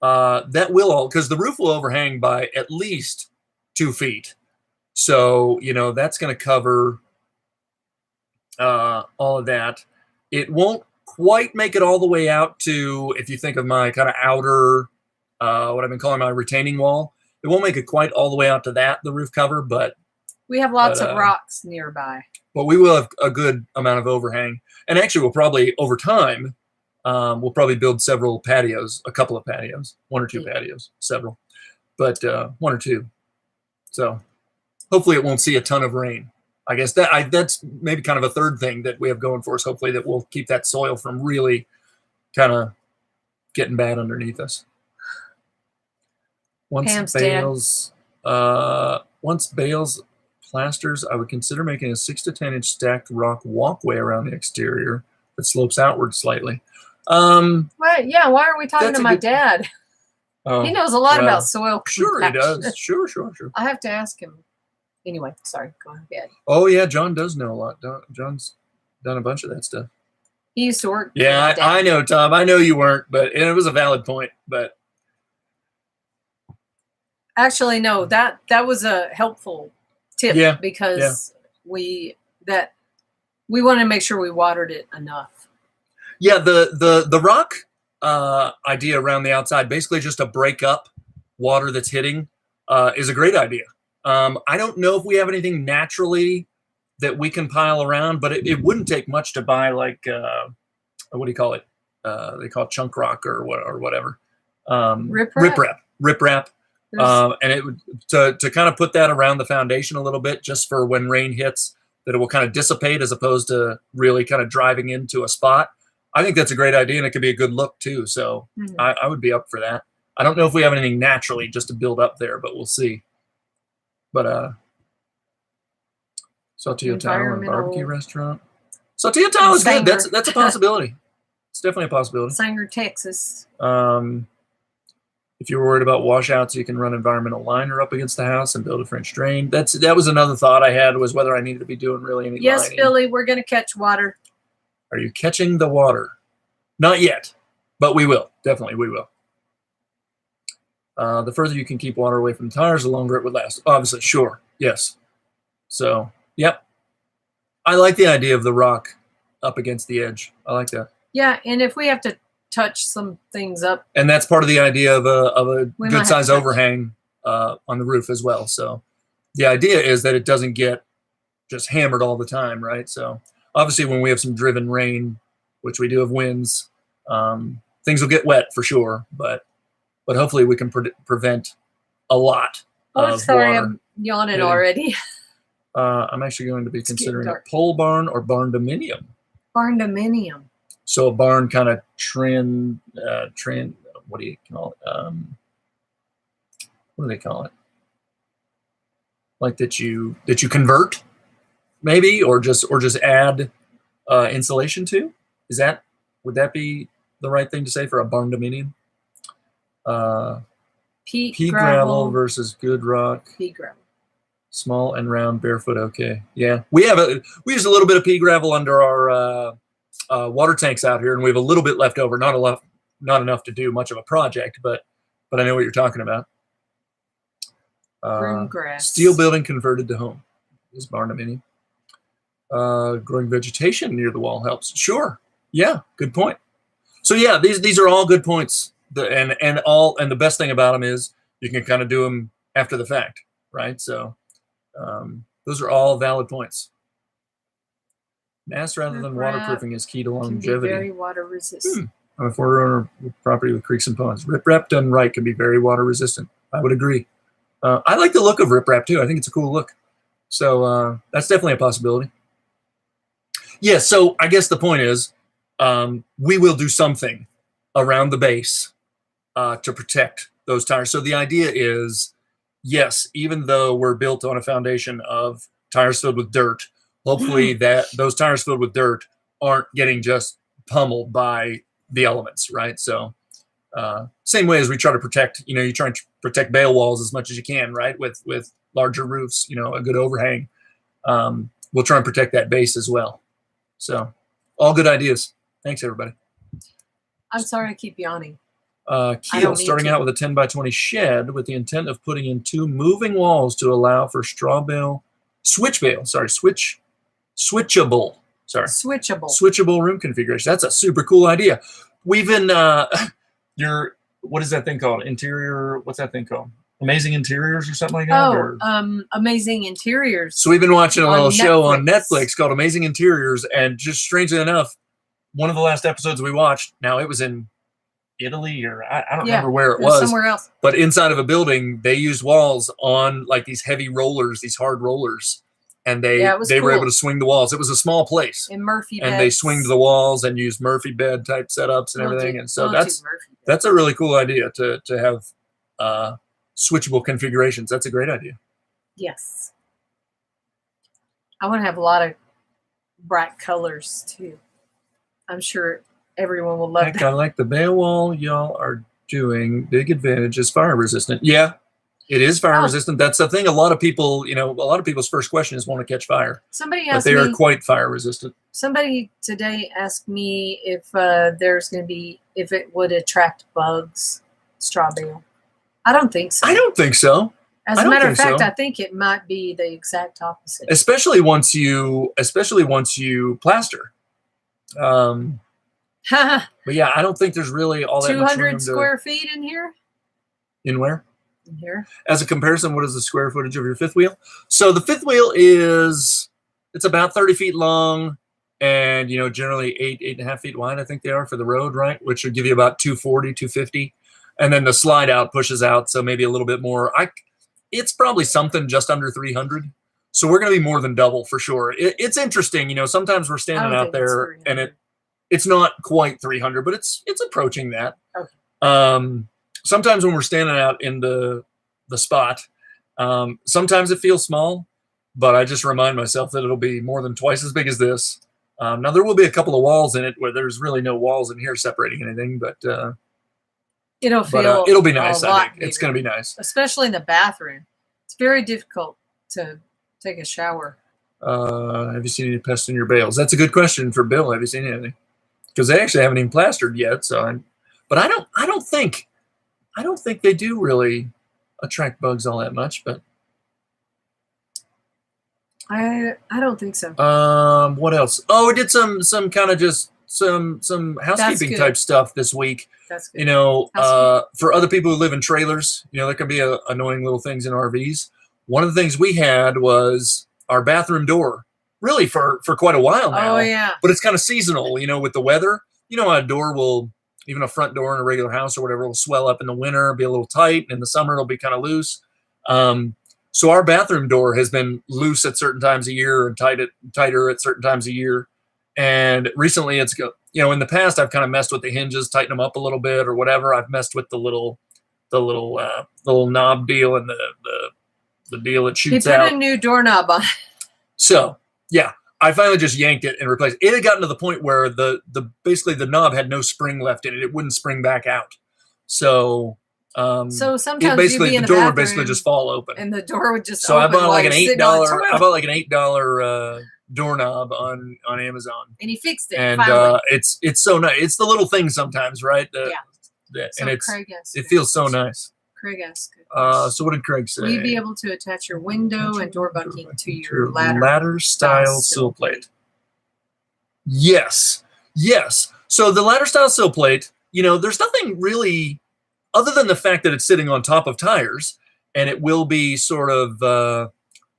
that will all, because the roof will overhang by at least 2 feet. So, that's going to cover all of that. It won't quite make it all the way out to, if you think of my kind of outer, what I've been calling my retaining wall, it won't make it quite all the way out to the roof cover, but we have lots of rocks nearby. But we will have a good amount of overhang. And actually, we'll probably, over time, we'll probably build several patios, a couple of patios, 1 or 2 patios, several, but 1 or 2. So hopefully it won't see a ton of rain. I guess that's maybe kind of a third thing that we have going for us. Hopefully that we'll keep that soil from really kind of getting bad underneath us. Once bales plasters, I would consider making a 6 to 10 inch stacked rock walkway around the exterior that slopes outward slightly. Right, yeah, why are we talking to my dad? Oh, he knows a lot about soil Sure he compaction. does. Sure. I have to ask him. Anyway, sorry, go ahead. Oh yeah, John does know a lot. John's done a bunch of that stuff. He used to work. Yeah, I know, Tom. I know you weren't, but it was a valid point. But actually, no, that was a helpful tip because we wanted to make sure we watered it enough. Yeah, the rock idea around the outside, basically just to break up water that's hitting, is a great idea. I don't know if we have anything naturally that we can pile around, but it wouldn't take much to buy like what do you call it? They call it chunk rock or whatever. Riprap. And it would to kind of put that around the foundation a little bit, just for when rain hits, that it will kind of dissipate as opposed to really kind of driving into a spot. I think that's a great idea, and it could be a good look too. So I would be up for that. I don't know if we have anything naturally just to build up there, but we'll see. But Saltillo Tile and Barbecue Restaurant. Saltillo Tile is good. That's a possibility. It's definitely a possibility. Sanger, Texas. If you're worried about washouts, you can run environmental liner up against the house and build a French drain. That was another thought I had, was whether I needed to be doing really any Yes, lining. Billy, we're going to catch water. Are you catching the water? Not yet, but we will. Definitely, we will. The further you can keep water away from the tires, the longer it would last. Obviously, sure. Yes. So, yep. I like the idea of the rock up against the edge. I like that. Yeah, and if we have to touch some things up. And that's part of the idea of a good size overhang on the roof as well. So the idea is that it doesn't get just hammered all the time, right? So obviously when we have some driven rain, which we do have winds, things will get wet for sure, but hopefully we can prevent a lot of sorry, water. I'm yawning already. I'm actually going to be considering a pole barn or barn dominium. Barn dominium. So a barn kind of what do you call it? What do they call it? Like that you convert, maybe, or just add insulation to? Would that be the right thing to say for a barn dominium? Pea gravel versus good rock. Pea gravel. Small and round, barefoot. Okay, yeah, we use a little bit of pea gravel under our water tanks out here, and we have a little bit left over. Not enough to do much of a project, but I know what you're talking about. Grass. Steel building converted to home is barn dominium. Growing vegetation near the wall helps. Sure, yeah, good point. So yeah, these are all good points. And the best thing about them is you can kind of do them after the fact, right? So those are all valid points. Mass rather than waterproofing is key to longevity. Very water resistant. I'm a former owner of property with creeks and ponds. Riprap done right can be very water resistant. I would agree. I like the look of riprap too. I think it's a cool look. So that's definitely a possibility. Yeah, so I guess the point is we will do something around the base to protect those tires. So the idea is, yes, even though we're built on a foundation of tires filled with dirt, hopefully that those tires filled with dirt aren't getting just pummeled by the elements, right? So same way as we try to protect, you try to protect bale walls as much as you can, right? With larger roofs, a good overhang. We'll try and protect that base as well. So all good ideas. Thanks, everybody. I'm sorry I keep yawning. Keel, starting out with a 10 by 20 shed with the intent of putting in 2 moving walls to allow for switchable room configuration. That's a super cool idea. We've been what is that thing called? What's that thing called? Amazing Interiors or something like that? Amazing Interiors. So we've been watching a little show on Netflix called Amazing Interiors, and just strangely enough, one of the last episodes we watched, now it was in Italy, or I don't remember where it was. Somewhere else. But inside of a building, they used walls on like these heavy rollers, these hard rollers, and they Yeah, it was were cool. able to swing the walls. It was a small place, In Murphy and beds. they swinged the walls and used Murphy bed type setups and everything. And so that's a really cool idea to have switchable configurations. That's a great idea. Yes. I want to have a lot of bright colors too. I'm sure everyone will love that. I like the bale wall y'all are doing. Big advantage is fire resistant. Yeah, it is fire resistant. That's the thing. A lot of people, a lot of people's first question is want to catch fire. Somebody asked me, but they are quite fire resistant. Somebody today asked me if there's going to be, if it would attract bugs, straw bale. I don't think so. I don't think so. As a matter of fact, I think it might be the exact opposite. Especially once you plaster. But yeah, I don't think there's really all that much room 200 square feet in here. In where? In here. As a comparison, what is the square footage of your fifth wheel? So the fifth wheel it's about 30 feet long, and generally 8.5 feet wide. I think they are for the road, right? Which would give you about 240, 250, and then the slide out pushes out, so maybe a little bit more. It's probably something just under 300. So we're going to be more than double for sure. It's interesting, sometimes we're standing out there and it's not quite 300, but it's approaching that. Okay. Sometimes when we're standing out in the spot, sometimes it feels small, but I just remind myself that it'll be more than twice as big as this. Now there will be a couple of walls in it where there's really no walls in here separating anything, but it'll be nice. I think it's going to be nice, especially in the bathroom. It's very difficult to take a shower. Have you seen any pests in your bales? That's a good question for Bill. Have you seen anything? Because they actually haven't even plastered yet. But I don't think they do really attract bugs all that much. But I don't think so. What else? Oh, we did some kind of just some housekeeping type stuff this week. That's good. For other people who live in trailers, there can be annoying little things in RVs. One of the things we had was our bathroom door, really for quite a while now. Oh, yeah. But it's kind of seasonal, with the weather. A door will, even a front door in a regular house or whatever, will swell up in the winter, be a little tight. And in the summer, it'll be kind of loose. So our bathroom door has been loose at certain times of year and tighter at certain times of year. And recently in the past, I've kind of messed with the hinges, tighten them up a little bit or whatever. I've messed with the little knob deal and the deal that shoots out. He put a new doorknob on. So yeah, I finally just yanked it and replaced it. It had gotten to the point where basically the knob had no spring left in it. It wouldn't spring back out. So sometimes the door would basically just fall open, and the door would just. So I bought like an $8 doorknob on Amazon, and he fixed it. And it's so nice. It's the little things sometimes, right? And it feels so nice. Craig asked. So what did Craig say? Will you be able to attach your window and door bucking to your ladder style sill plate? Yes. So the ladder style sill plate, there's nothing really other than the fact that it's sitting on top of tires and it will be sort of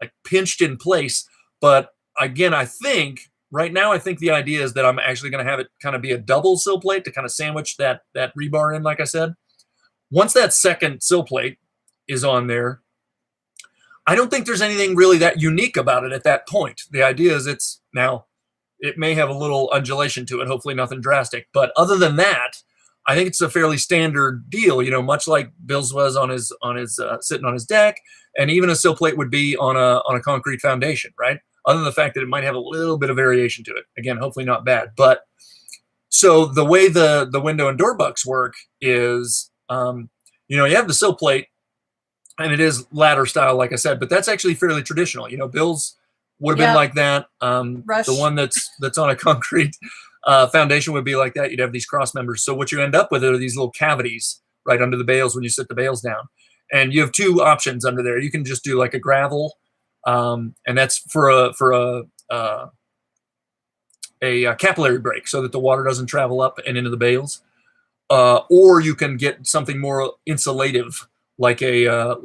like pinched in place. But again, I think the idea is that I'm actually going to have it kind of be a double sill plate to kind of sandwich that rebar in, like I said. Once that second sill plate is on there, I don't think there's anything really that unique about it at that point. The idea is it may have a little undulation to it, hopefully nothing drastic. But other than that, I think it's a fairly standard deal, much like Bill's was on his sitting on his deck, and even a sill plate would be on a concrete foundation, right? Other than the fact that it might have a little bit of variation to it. Again, hopefully not bad. But so the way the window and door bucks work is, you have the sill plate, and it is ladder style, like I said, but that's actually fairly traditional. Bill's would have been like that. The one that's on a concrete foundation would be like that. You'd have these cross members. So what you end up with are these little cavities right under the bales when you sit the bales down. And you have two options under there. You can just do like a gravel, and that's for a capillary break so that the water doesn't travel up and into the bales. Or you can get something more insulative, like a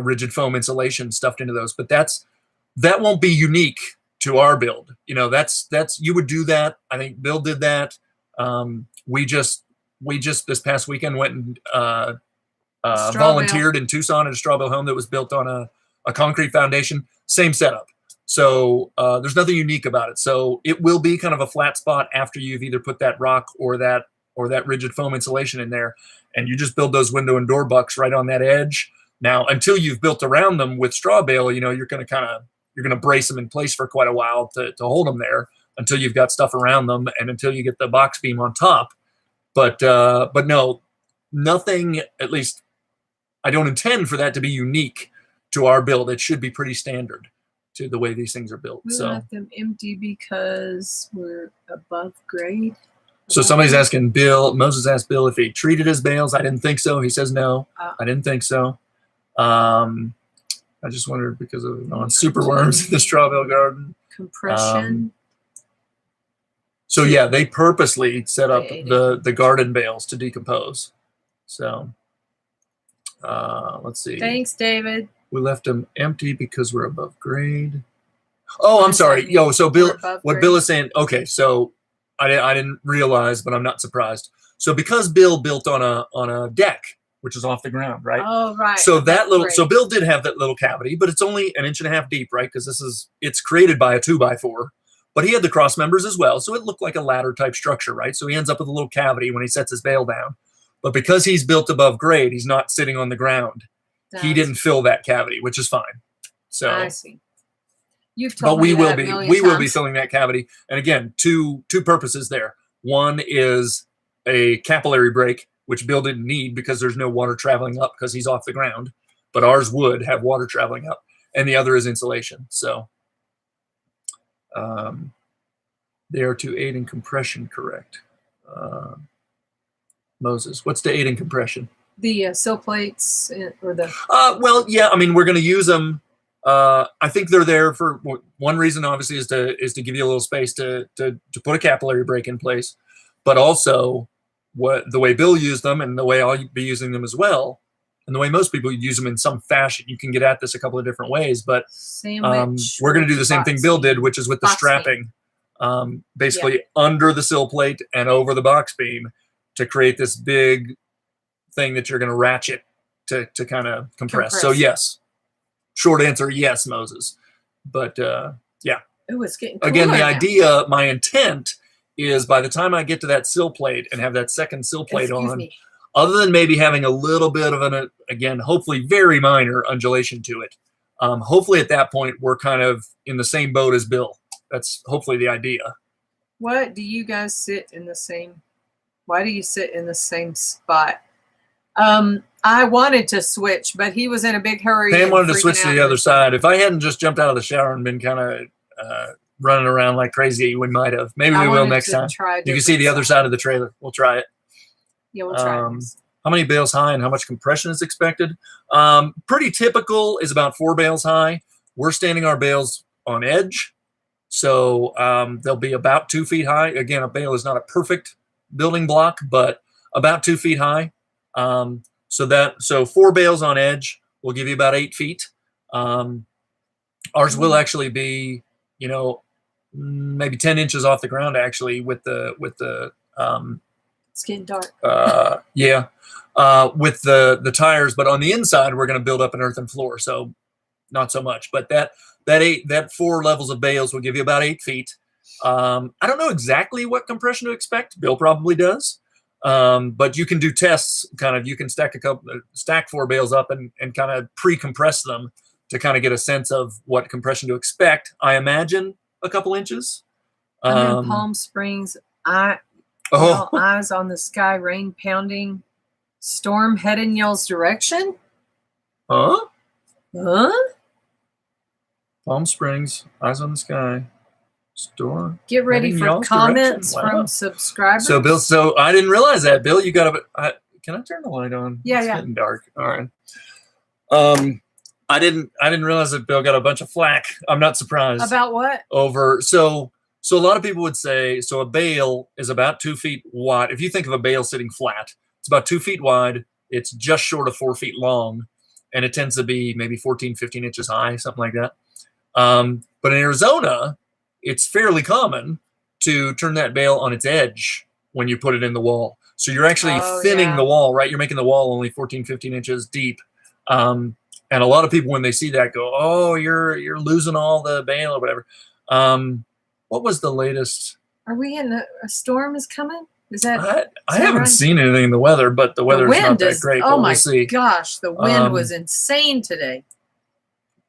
rigid foam insulation stuffed into those. But that won't be unique to our build. That's you would do that. I think Bill did that. We just this past weekend went and volunteered in Tucson at a straw bale home that was built on a concrete foundation. Same setup. So there's nothing unique about it. So it will be kind of a flat spot after you've either put that rock or that rigid foam insulation in there, and you just build those window and door bucks right on that edge. Now, until you've built around them with straw bale, you're going to brace them in place for quite a while to hold them there until you've got stuff around them and until you get the box beam on top. But no, nothing, at least I don't intend for that to be unique to our build. It should be pretty standard to the way these things are built. We left them empty because we're above grade. So somebody's asking Bill, Moses asked Bill if he treated his bales. I didn't think so. He says no. I didn't think so. I just wondered because of superworms in the straw bale garden. Compression. So yeah, they purposely set up the garden bales to decompose. So let's see. Thanks, David. We left them empty because we're above grade. Oh, I'm sorry. So Bill, what Bill is saying, okay, so I didn't realize, but I'm not surprised. So because Bill built on a deck, which is off the ground, right? Oh, right. So so Bill did have that little cavity, but it's only 1.5 inches deep, right? Because it's created by a 2x4, but he had the cross members as well. So it looked like a ladder type structure, right? So he ends up with a little cavity when he sets his bale down. But because he's built above grade, he's not sitting on the ground. He didn't fill that cavity, which is fine. So I see. You've told me that we will be filling that cavity. And again, two purposes there. One is a capillary break, which Bill didn't need because there's no water traveling up because he's off the ground, but ours would have water traveling up. And the other is insulation. So they are to aid in compression, correct? Moses, what's to aid in compression? The sill plates or the. Well, yeah. I mean, we're going to use them. I think they're there for one reason, obviously, is to give you a little space to put a capillary break in place, but also the way Bill used them and the way I'll be using them as well, and the way most people use them in some fashion. You can get at this a couple of different ways, but we're going to do the same thing Bill did, which is with the strapping, basically under the sill plate and over the box beam to create this big thing that you're going to ratchet to kind of compress. So yes, short answer, yes, Moses. But yeah. Ooh, it's getting again, the idea, my intent is by the time I get to that sill plate and have that second sill plate other than maybe having a little bit of an, again, hopefully very minor undulation to it, hopefully at that point we're kind of in the same boat as Bill. That's hopefully the idea. What do you guys sit in the same? Why do you sit in the same spot? I wanted to switch, but he was in a big hurry. Pam wanted to switch to the other side. If I hadn't just jumped out of the shower and been kind of running around like crazy, we might have. Maybe we will next time. You can see the other side of the trailer. We'll try it. Yeah, we'll try it. How many bales high and how much compression is expected? Pretty typical is about 4 bales high. We're standing our bales on edge, so they'll be about 2 feet high. Again, a bale is not a perfect building block, but about 2 feet high. So 4 bales on edge will give you about 8 feet. Ours will actually be, maybe 10 inches off the ground actually with the it's getting dark. With the tires, but on the inside we're going to build up an earthen floor, so not so much. But that 4 levels of bales will give you about 8 feet. I don't know exactly what compression to expect. Bill probably does. But you can do tests, you can stack 4 bales up and kind of pre-compress them to kind of get a sense of what compression to expect. I imagine a couple inches. I'm in Palm Springs. Eyes on the sky, rain pounding, storm heading y'all's direction. Huh? Huh? Palm Springs, eyes on the sky. Storm. Get ready for comments from subscribers. So Bill, I didn't realize that. Bill, you got can I turn the light on? Yeah, it's getting dark. All right. I didn't realize that Bill got a bunch of flack. I'm not surprised. About what? So a lot of people would say, so a bale is about 2 feet wide. If you think of a bale sitting flat, it's about 2 feet wide. It's just short of 4 feet long, and it tends to be maybe 14, 15 inches high, something like that. But in Arizona, it's fairly common to turn that bale on its edge when you put it in the wall. So you're actually thinning the wall, right? You're making the wall only 14, 15 inches deep. And And a lot of people, when they see that, go, "Oh, you're losing all the bale or whatever." What was the latest? Are we in a storm is coming? Is that? I haven't seen anything in the weather, but the weather's not that great. Oh but my we'll see. gosh, the wind was insane today.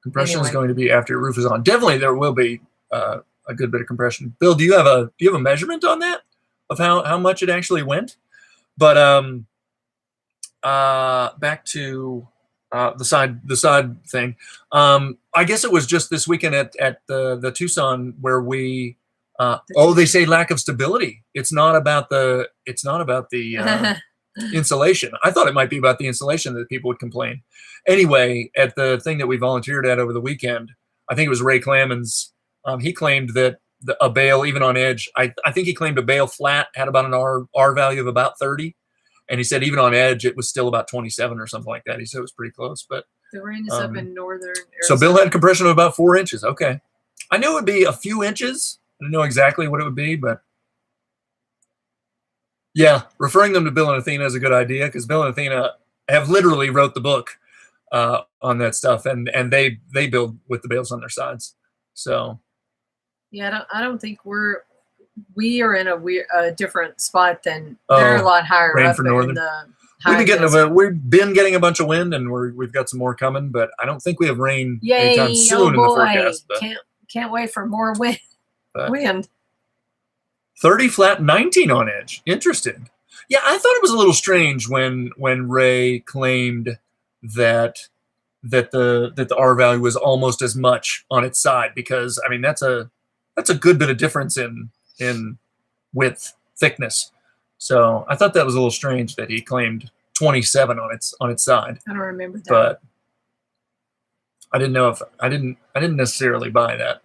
Compression is going to be after your roof is on. Definitely, there will be a good bit of compression. Bill, do you have a measurement on that of how much it actually went? But back to the side thing. I guess it was just this weekend at the Tucson where we. They say lack of stability. It's not about the insulation. I thought it might be about the insulation that people would complain. Anyway, at the thing that we volunteered at over the weekend, I think it was Ray Clamens. He claimed that a bale, even on edge, I think he claimed a bale flat had about an R value of about 30. And he said even on edge, it was still about 27 or something like that. He said it was pretty close. But the rain is up in northern Arizona. So Bill had compression of about 4 inches. Okay. I knew it would be a few inches. I don't know exactly what it would be, but yeah, referring them to Bill and Athena is a good idea because Bill and Athena have literally wrote the book on that stuff, and they build with the bales on their sides. So yeah, I don't think we are in a different spot than they're a lot higher up in the we've been getting a bunch of wind, and we've got some more coming, but I don't think we have rain anytime soon in the forecast. But can't wait for more wind. Wind. 30 flat, 19 on edge. Interesting. Yeah, I thought it was a little strange when Ray claimed that the R value was almost as much on its side, because I mean that's a good bit of difference in width, thickness. So I thought that was a little strange that he claimed 27 on its side. I don't remember that. But I didn't know if I didn't necessarily buy that.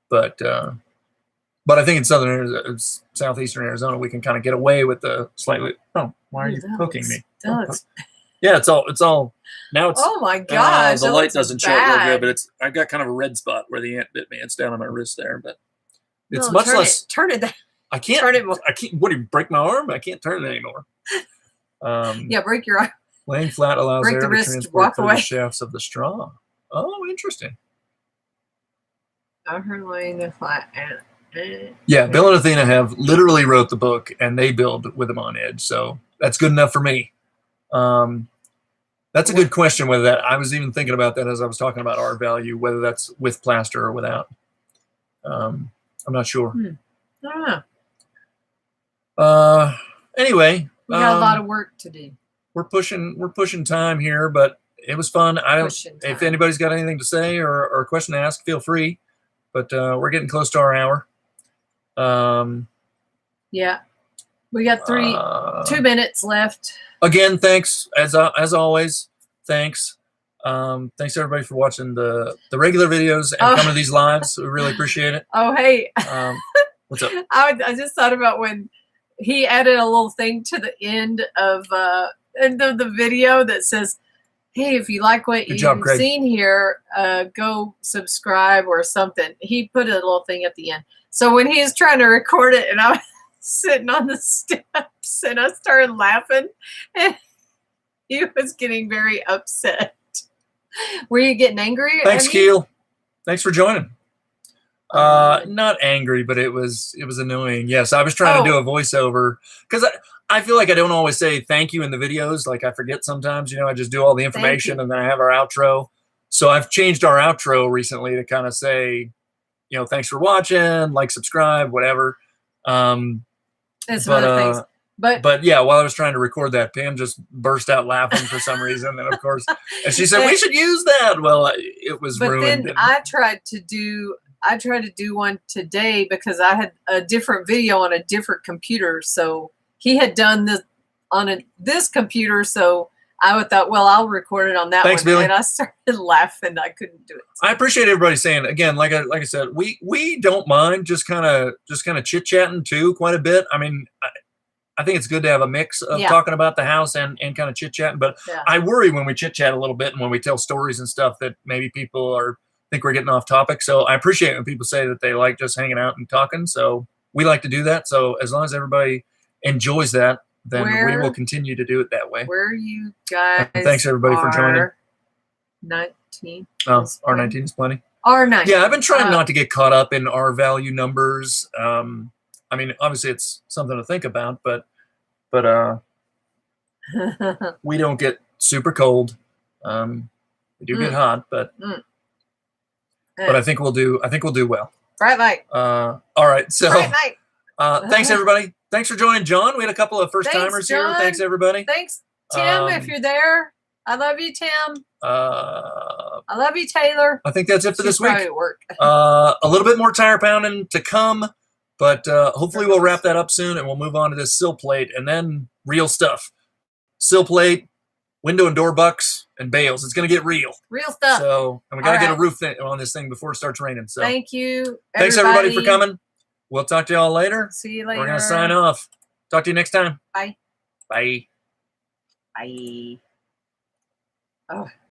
But I think in southeastern Arizona, we can kind of get away with the slightly. Oh, why are you poking me? Yeah, it's all now. It's oh my gosh! The light doesn't show it real good, but I've got kind of a red spot where the ant bit me. It's down on my wrist there, but it's much less. Turn it. I can't. Turn it more. I can't. What do you break my arm? I can't turn it anymore. Yeah, break your arm. Laying flat allows break air the to wrist, transport walk through away. the shafts of the straw. Oh, interesting. I heard laying the flat. Yeah, Bill and Athena have literally wrote the book, and they build with them on edge. So that's good enough for me. That's a good question. Whether that, I was even thinking about that as I was talking about R value, whether that's with plaster or without. I'm not sure. I don't know. Anyway, we got a lot of work to do. We're pushing time here, but it was fun. If anybody's got anything to say or a question to ask, feel free. But we're getting close to our hour. Yeah, we got 2 minutes left. Again, thanks as always. Thanks. Thanks everybody for watching the regular videos and coming to these lives. We really appreciate it. Oh, hey. What's up? I just thought about when he added a little thing to the end of the video that says, "Hey, if you like what you've seen here, go subscribe," or something. He put a little thing at the end. So when he was trying to record it, and I was sitting on the steps, and I started laughing, and he was getting very upset. Were you getting angry? Thanks, Keel. Thanks for joining. Not angry, but it was annoying. Yes, I was trying to do a voiceover because I feel like I don't always say thank you in the videos. Like I forget sometimes, I just do all the information and then I have our outro. So I've changed our outro recently to kind of say, thanks for watching, like, subscribe, whatever. That's one of the things. But yeah, while I was trying to record that, Pam just burst out laughing for some reason. And of course, and she said, we should use that. Well, it was ruined. Then I tried to do one today because I had a different video on a different computer. So he had done this on this computer. So I thought, well, I'll record it on that one. Billy. And I started laughing. I couldn't do it. I appreciate everybody saying, again, like I said, we don't mind just kind of chit chatting too quite a bit. I mean, I think it's good to have a mix of talking about the house and kind of chit chatting. But I worry when we chit chat a little bit and when we tell stories and stuff that maybe people think we're getting off topic. So I appreciate when people say that they like just hanging out and talking. So we like to do that. So as long as everybody enjoys that, then we will continue to do it that way. Where you guys thanks everybody for joining. 19. Oh, R19 is plenty. R9. Yeah, I've been trying not to get caught up in R value numbers. I mean, obviously it's something to think about, but we don't get super cold. We do get hot, but I think we'll do well. Bright light. All right, so Bright light. thanks everybody. Thanks for joining, John. We had a couple of first timers here. Thanks everybody. Thanks, Tim, if you're there. I love you, Tim. I love you, Taylor. I think that's it for this week. At work. A little bit more tire pounding to come, but hopefully we'll wrap that up soon and we'll move on to this sill plate and then real stuff. Sill plate, window and door bucks, and bales. It's going to get real. Real stuff. So, and we got to get a roof on this thing before it starts raining. So, thank you. Thanks everybody for coming. We'll talk to y'all later. See you later. We're going to sign off. Talk to you next time. Bye. Bye. Bye. Oh.